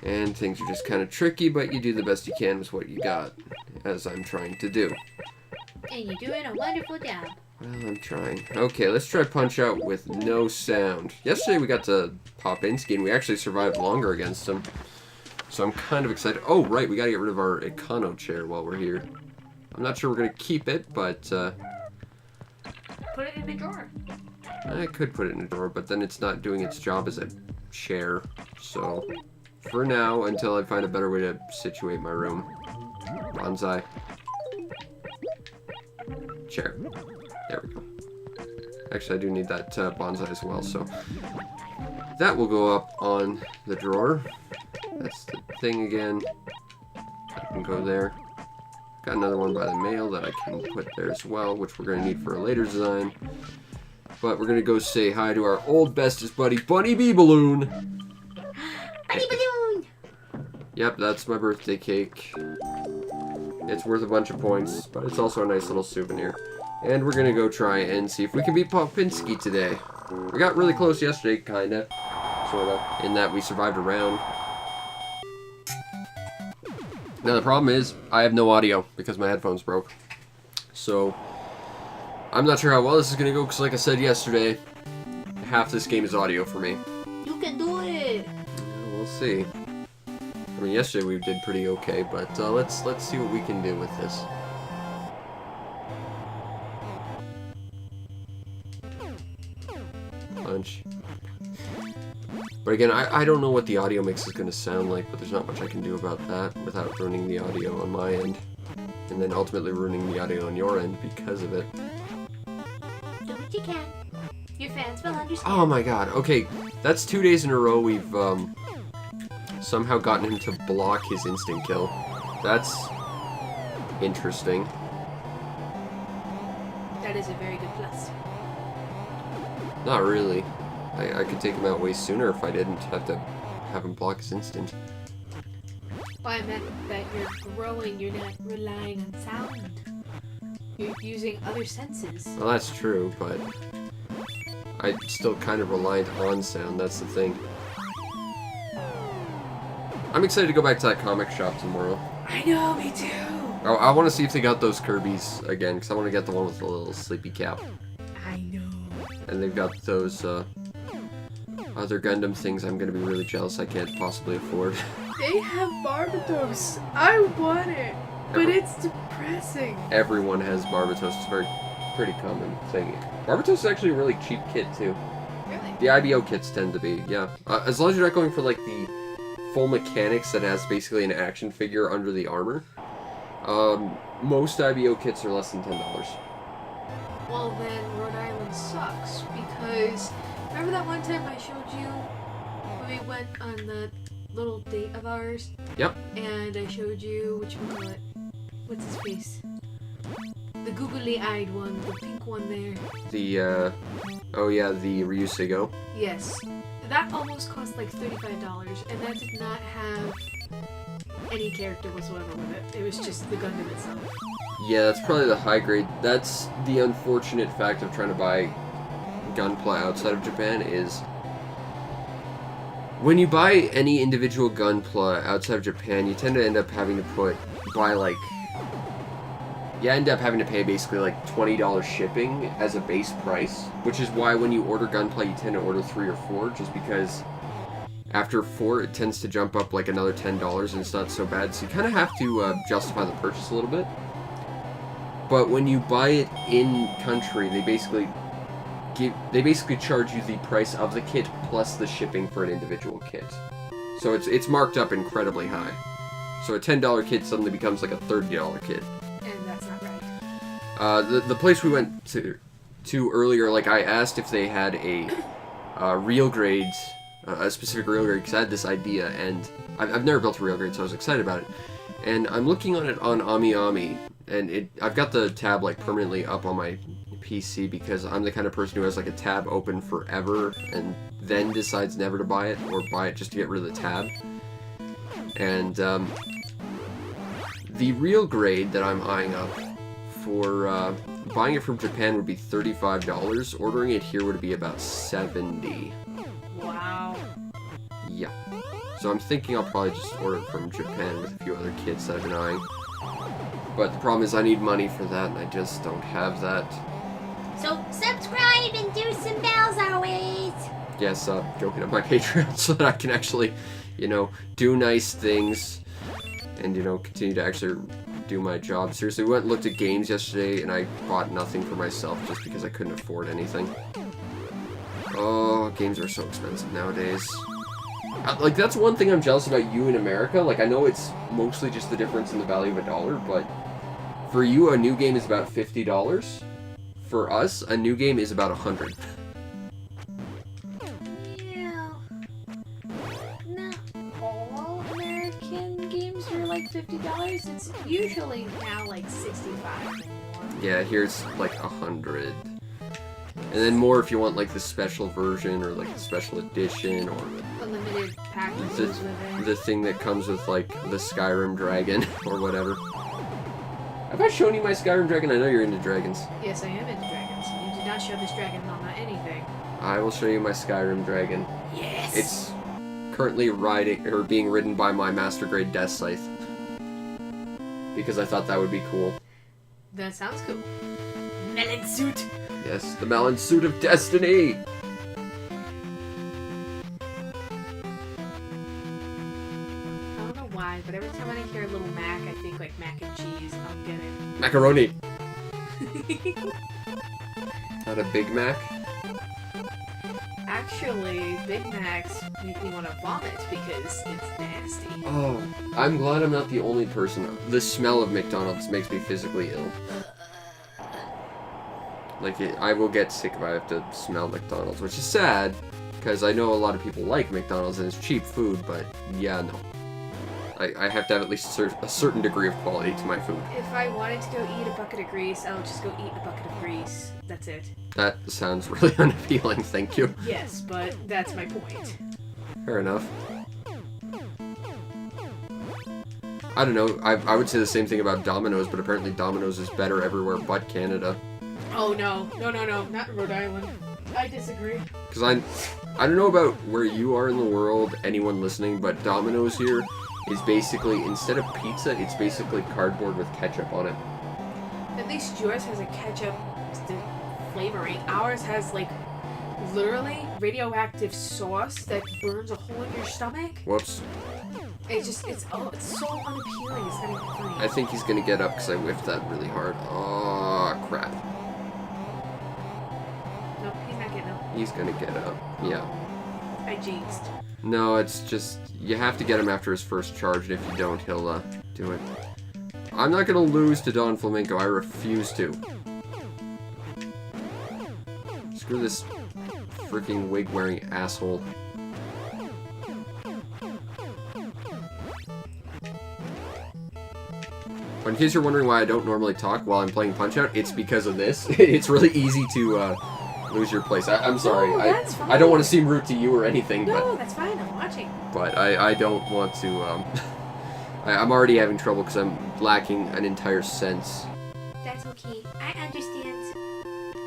And things are just kind of tricky, but you do the best you can with what you got, as I'm trying to do. And you're doing a wonderful job. Well, I'm trying. Okay, let's try Punch-Out with no sound. Yesterday we got to Popinski, and we actually survived longer against him. So I'm kind of excited. Oh, right, we gotta get rid of our Econo chair while we're here. I'm not sure we're gonna keep it, but, Put it in the drawer. I could put it in a drawer, but then it's not doing its job as a chair. So, for now, until I find a better way to situate my room. Bonsai. Chair. There we go. Actually, I do need that bonsai as well, so that will go up on the drawer. That's the thing again. That can go there. Got another one by the mail that I can put there as well, which we're going to need for a later design. But we're going to go say hi to our old bestest buddy, Bunny Bee Balloon. Bunny Balloon! Yep, that's my birthday cake. It's worth a bunch of points, but it's also a nice little souvenir. And we're gonna go try and see if we can beat Popinski today. We got really close yesterday, kinda. Sorta. In that we survived a round. Now the problem is, I have no audio because my headphones broke. So, I'm not sure how well this is gonna go, because like I said yesterday, half this game is audio for me. You can do it! Yeah, we'll see. I mean, yesterday we did pretty okay, but let's see what we can do with this. Punch. But again, I don't know what the audio mix is going to sound like, but there's not much I can do about that without ruining the audio on my end. And then ultimately ruining the audio on your end because of it. Do what you can. Your fans will understand. Oh my god, okay, that's 2 days in a row we've somehow gotten him to block his instant kill. That's interesting. That is a very good plus. Not really. I could take him out way sooner if I didn't have to have him block his instant. Well, I meant that you're growing, you're not relying on sound. You're using other senses. Well, that's true, but I'm still kind of reliant on sound, that's the thing. I'm excited to go back to that comic shop tomorrow. I know, me too. Oh, I want to see if they got those Kirby's again, because I want to get the one with the little sleepy cap. I know. And they've got those other Gundam things I'm going to be really jealous I can't possibly afford. They have Barbatos. I want it, but it's depressing. Everyone has Barbatos. It's a pretty common thing. Barbatos is actually a really cheap kit, too. Really? The IBO kits tend to be, yeah. As long as you're not going for, like, the full mechanics that has basically an action figure under the armor. Most IBO kits are less than $10. Well, then Rhode Island sucks, because remember that one time I showed you when we went on that little date of ours? Yep. And I showed you, what's his face? The googly-eyed one, the pink one there. The, oh yeah, the Ryusego. Yes. That almost cost like $35, and that did not have any character whatsoever with it. It was just the Gundam itself. Yeah, that's probably the high grade. That's the unfortunate fact of trying to buy Gunpla outside of Japan is when you buy any individual Gunpla outside of Japan, you tend to end up having to end up having to pay basically like $20 shipping as a base price, which is why when you order Gunpla, you tend to order 3 or 4, just because after 4, it tends to jump up like another $10, and it's not so bad. So you kind of have to justify the purchase a little bit. But when you buy it in country, they basically charge you the price of the kit plus the shipping for an individual kit. So it's marked up incredibly high. So a $10 kit suddenly becomes like a $30 kit. And that's not right. The place we went to earlier, like I asked if they had a real grade, a specific real grade, because I had this idea, and I've never built a real grade, so I was excited about it. And I'm looking on it on AmiAmi, and I've got the tab like permanently up on my PC because I'm the kind of person who has like a tab open forever and then decides never to buy it or buy it just to get rid of the tab. And the real grade that I'm eyeing up for buying it from Japan would be $35. Ordering it here would be about $70. Wow. Yeah. So I'm thinking I'll probably just order it from Japan with a few other kids that I've been eyeing. But the problem is I need money for that, and I just don't have that. So subscribe and do some bells always. Yes, joking up my Patreon so that I can actually, you know, do nice things and, you know, continue to actually do my job. Seriously, we went and looked at games yesterday, and I bought nothing for myself just because I couldn't afford anything. Oh, games are so expensive nowadays. Like, that's one thing I'm jealous about you in America. Like, I know it's mostly just the difference in the value of a dollar, but for you, a new game is about $50. For us, a new game is about $100. Yeah. Not all American games are like $50. It's usually now like $65 and more. Yeah, here's like $100. And then more if you want like the special version or like the special edition or Unlimited packages with it. the thing that comes with like the Skyrim dragon or whatever. Have I shown you my Skyrim dragon? I know you're into dragons. Yes, I am into dragons. You did not show this dragon on anything. I will show you my Skyrim dragon. Yes! It's currently being ridden by my Master Grade Death Scythe. Because I thought that would be cool. That sounds cool. Melon suit! Yes, the Melon Suit of Destiny! I don't know why, but every time I hear Little Mac, I think like mac and cheese. I'm getting. Macaroni! Not a Big Mac? Actually, Big Macs make me want to vomit because it's nasty. Oh, I'm glad I'm not the only person. The smell of McDonald's makes me physically ill. Like, I will get sick if I have to smell McDonald's, which is sad, because I know a lot of people like McDonald's and it's cheap food, but yeah, no. I have to have at least a certain degree of quality to my food. If I wanted to go eat a bucket of grease, I'll just go eat a bucket of grease. That's it. That sounds really unappealing, thank you. Yes, but that's my point. Fair enough. I don't know, I would say the same thing about Domino's, but apparently Domino's is better everywhere but Canada. Oh no, not Rhode Island. I disagree. Because I don't know about where you are in the world, anyone listening, but Domino's here is basically, instead of pizza, it's basically cardboard with ketchup on it. At least yours has a ketchup flavoring. Ours has like literally radioactive sauce that burns a hole in your stomach. Whoops. It's so unappealing. It's not even funny. I think he's gonna get up because I whiffed that really hard. Oh, crap. Nope, he's not getting up. He's gonna get up. Yeah. I jinxed. No, it's just, you have to get him after his first charge, and if you don't, he'll, do it. I'm not gonna lose to Don Flamenco. I refuse to. Screw this freaking wig-wearing asshole. But in case you're wondering why I don't normally talk while I'm playing Punch-Out, it's because of this. It's really easy to, lose your place. I'm sorry. No, that's fine. I don't want to seem rude to you or anything, No, but that's fine. I'm watching. but I don't want to, I'm already having trouble because I'm lacking an entire sense. That's okay. I understand.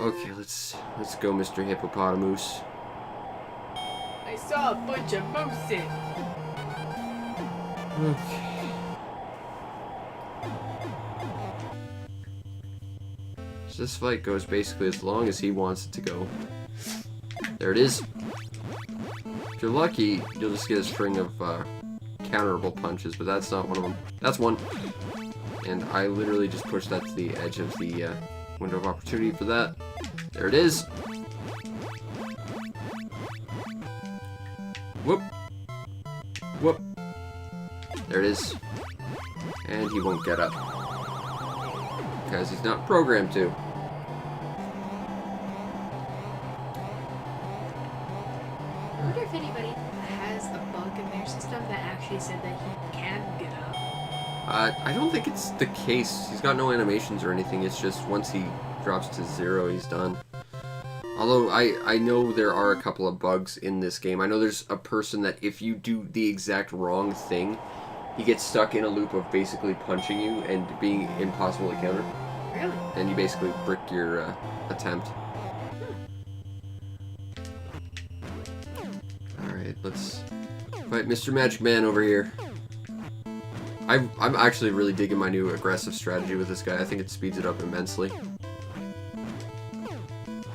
Okay, let's go, Mr. Hippopotamus. I saw a bunch of mooses. Okay. So this fight goes basically as long as he wants it to go. There it is. If you're lucky, you'll just get a string of counterable punches, but that's not one of them. That's one. And I literally just pushed that to the edge of the window of opportunity for that. There it is. Whoop. Whoop. There it is. And he won't get up. Because he's not programmed to. I wonder if anybody has a bug in their system that actually said that he can get up. I don't think it's the case. He's got no animations or anything. It's just once he drops to 0, he's done. Although I know there are a couple of bugs in this game. I know there's a person that if you do the exact wrong thing, he gets stuck in a loop of basically punching you and being impossible to counter. Really? And you basically brick your attempt. Alright, let's fight Mr. Magic Man over here. I'm actually really digging my new aggressive strategy with this guy. I think it speeds it up immensely.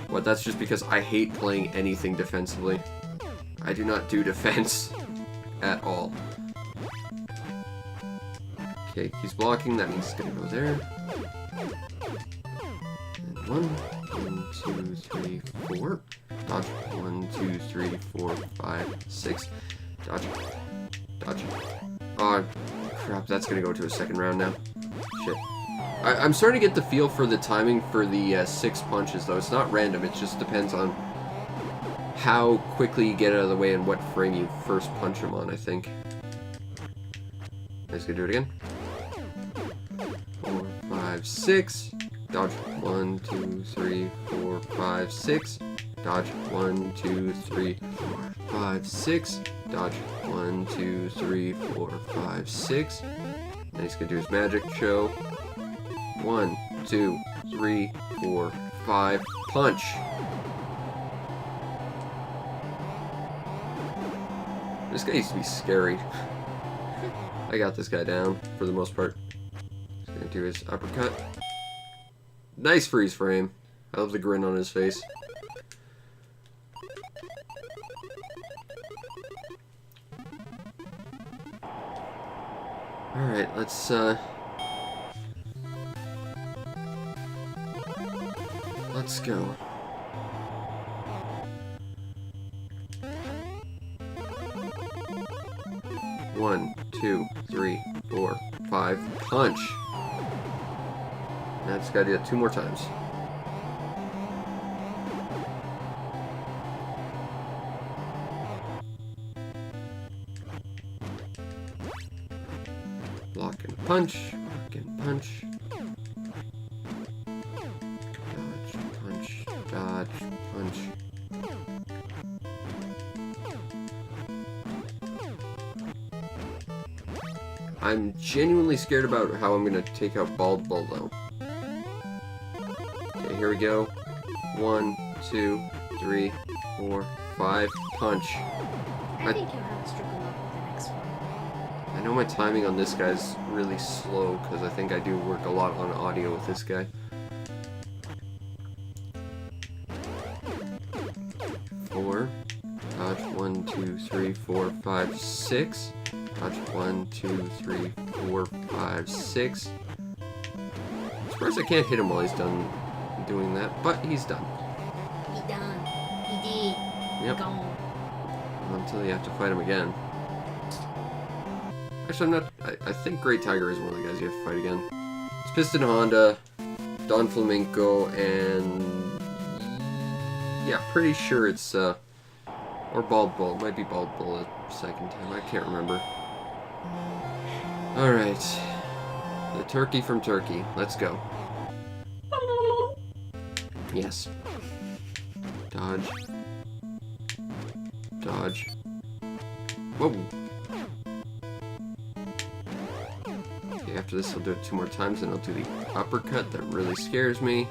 But that's just because I hate playing anything defensively. I do not do defense at all. Okay, he's blocking. That means he's gonna go there. And 1, 2, 3, 4. Dodge. 1, 2, 3, 4, 5, 6. Dodge. Dodge. Oh, crap. That's gonna go to a second round now. Shit. I'm starting to get the feel for the timing for the 6 punches, though. It's not random. It just depends on how quickly you get out of the way and what frame you first punch him on, I think. Let's go do it again. 4, 5, 6. Dodge. 1, 2, 3, 4, 5, 6. Dodge. 1, 2, 3, 4, 5, 6. Dodge. 1, 2, 3, 4, 5, 6. Then he's gonna do his magic show. 1, 2, 3, 4, 5. Punch. This guy used to be scary. I got this guy down for the most part. He's gonna do his uppercut. Nice freeze frame. I love the grin on his face. Alright, let's go. One, 2, 3, 4, 5. Punch. Now I just gotta do that 2 more times. Block and punch. Block and punch. Dodge, punch. Dodge, punch. I'm genuinely scared about how I'm gonna take out Bald Bull, though. Okay, here we go. 1, 2, 3, 4, 5. Punch. I think you'll have a struggle up with the next one. I know my timing on this guy's really slow, because I think I do work a lot on audio with this guy. 4. Dodge. 1, 2, 3, 4, 5, 6. Dodge. 1, 2, 3, 4, 5, 6. I'm surprised I can't hit him while he's done doing that, but he's done. He done. He did. Yep. Gone. Until you have to fight him again. Actually, I'm not. I think Great Tiger is one of the guys you have to fight again. It's Piston Honda, Don Flamenco, and yeah, pretty sure it's or Bald Bull. It might be Bald Bull a second time. I can't remember. All right, the turkey from Turkey. Let's go. Yes. Dodge. Dodge. Whoa. Okay, after this I'll do it 2 more times and I'll do the uppercut that really scares me.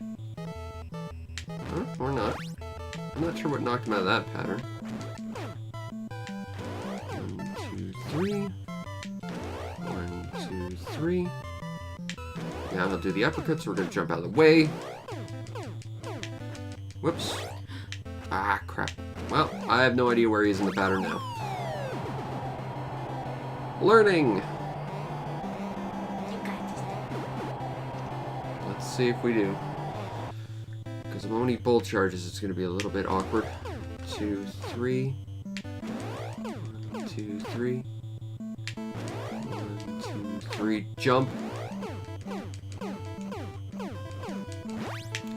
Huh? Or not. I'm not sure what knocked him out of that pattern. 1, 2, 3. 1, 2, 3. Now he'll do the uppercut, so we're gonna jump out of the way. Whoops. Ah, crap. Well, I have no idea where he is in the pattern now. Learning! You got this. Let's see if we do. Because the moment he bull charges, it's going to be a little bit awkward. 2, 3. 1, 2, 3. 1, 2, 3. Jump.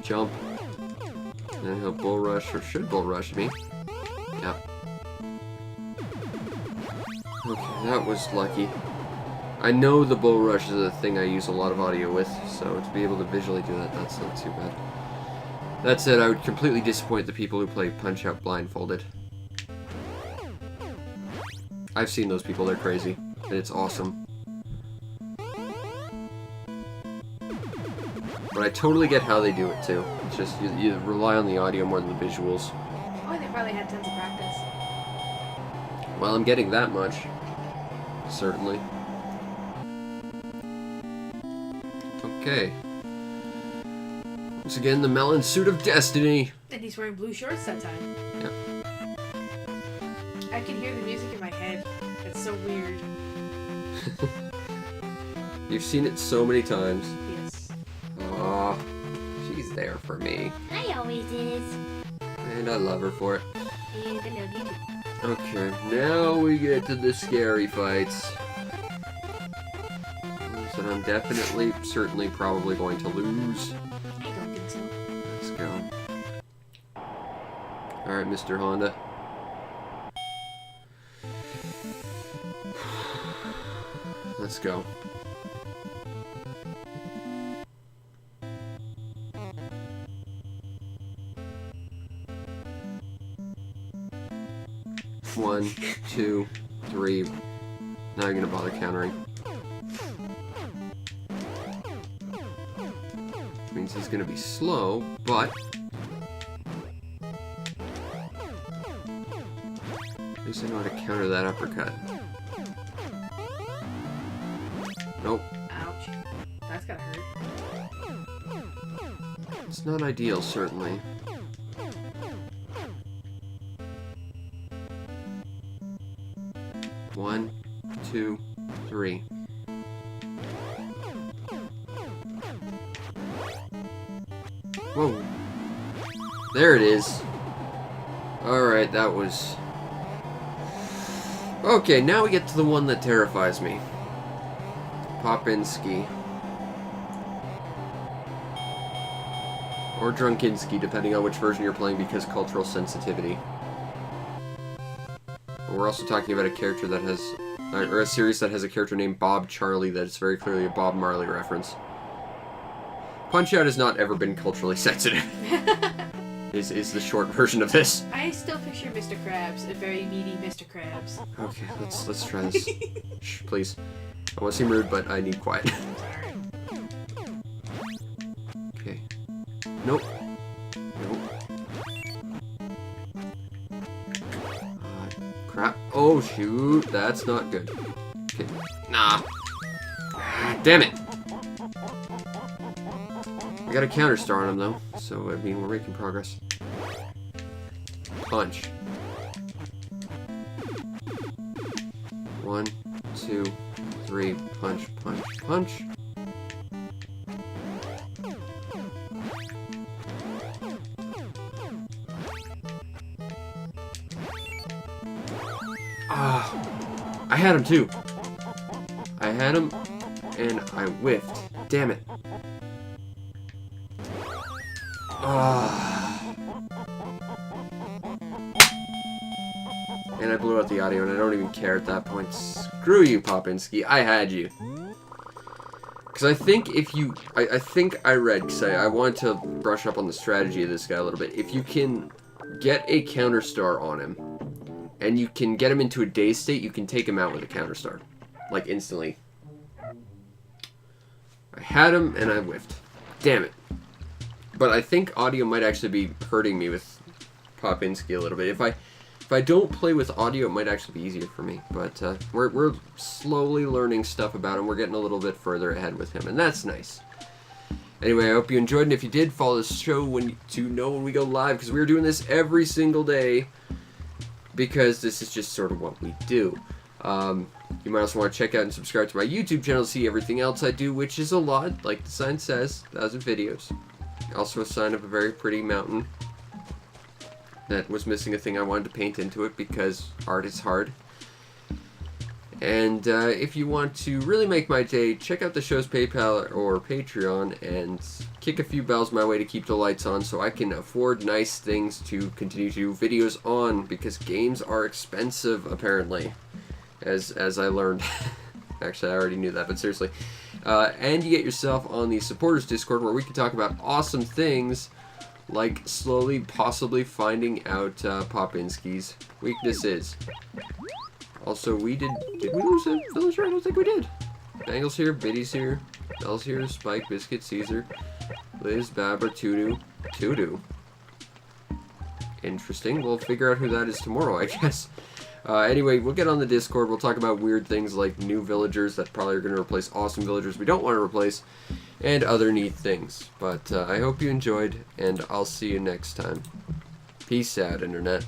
Jump. And then he'll bull rush, or should bull rush me. Yep. Okay, that was lucky. I know the bull rush is a thing I use a lot of audio with, so to be able to visually do that, that's not too bad. That said, I would completely disappoint the people who play Punch-Out blindfolded. I've seen those people, they're crazy, and it's awesome. But I totally get how they do it, too. It's just, you rely on the audio more than the visuals. Oh, they probably had tons of practice. Well, I'm getting that much. Certainly. Okay. Once again, the melon suit of destiny. And he's wearing blue shorts that time. Yep. I can hear the music in my head. It's so weird. You've seen it so many times. Yes. Aw, she's there for me. I always is. And I love her for it. And I love you too. Okay, now we get to the scary fights. That I'm definitely, certainly, probably going to lose. I don't think so. Let's go. Alright, Mr. Honda. Let's go. One, two, three. Now you're gonna bother countering. Means he's gonna be slow, but at least I know how to counter that uppercut. Nope. Ouch. That's gotta hurt. It's not ideal, certainly. One, two, three. Whoa. There it is. Alright, that was... Okay, now we get to the one that terrifies me. Popinski. Or Drunkinski, depending on which version you're playing, because cultural sensitivity. We're also talking about a character that has... or a series that has a character named Bob Charlie that is very clearly a Bob Marley reference. Punch-Out has not ever been culturally sensitive. is the short version of this. I still picture Mr. Krabs, a very meaty Mr. Krabs. Okay, let's try this. Shh, please. I want to seem rude, but I need quiet. Sorry. Okay. Nope. Nope. Crap. Oh, shoot. That's not good. Okay. Nah. Damn it. I got a counter star on him, though. So, I mean, we're making progress. Punch. 1, 2, 3. Punch, punch, punch. Ah, I had him too. I had him, and I whiffed. Damn it. Ah. And I blew out the audio, and I don't even care at that point. Screw you, Popinski. I had you. Because I think if you... I think I read, because I wanted to brush up on the strategy of this guy a little bit. If you can get a counter star on him, and you can get him into a dazed state, you can take him out with a counter star. Like, instantly. I had him, and I whiffed. Damn it. But I think audio might actually be hurting me with Popinski a little bit. If I don't play with audio, it might actually be easier for me. But we're slowly learning stuff about him. We're getting a little bit further ahead with him, and that's nice. Anyway, I hope you enjoyed, and if you did, follow the show to know when we go live, because we're doing this every single day, because this is just sort of what we do. You might also want to check out and subscribe to my YouTube channel to see everything else I do, which is a lot, like the sign says, 1,000 videos. Also a sign of a very pretty mountain that was missing a thing I wanted to paint into it because art is hard. And if you want to really make my day, check out the show's PayPal or Patreon and kick a few bells my way to keep the lights on so I can afford nice things to continue to do videos on, because games are expensive apparently, as I learned. Actually, I already knew that, but seriously. And you get yourself on the supporters Discord where we can talk about awesome things like slowly possibly finding out Popinski's weaknesses. Also, did we lose a villager? I don't think we did. Bangles here, Biddy's here, Belle's here, Spike, Biscuit, Caesar, Liz, Babber, Tudu. Interesting. We'll figure out who that is tomorrow, I guess. Anyway, we'll get on the Discord. We'll talk about weird things like new villagers that probably are going to replace awesome villagers we don't want to replace, and other neat things. But I hope you enjoyed, and I'll see you next time. Peace out, Internet.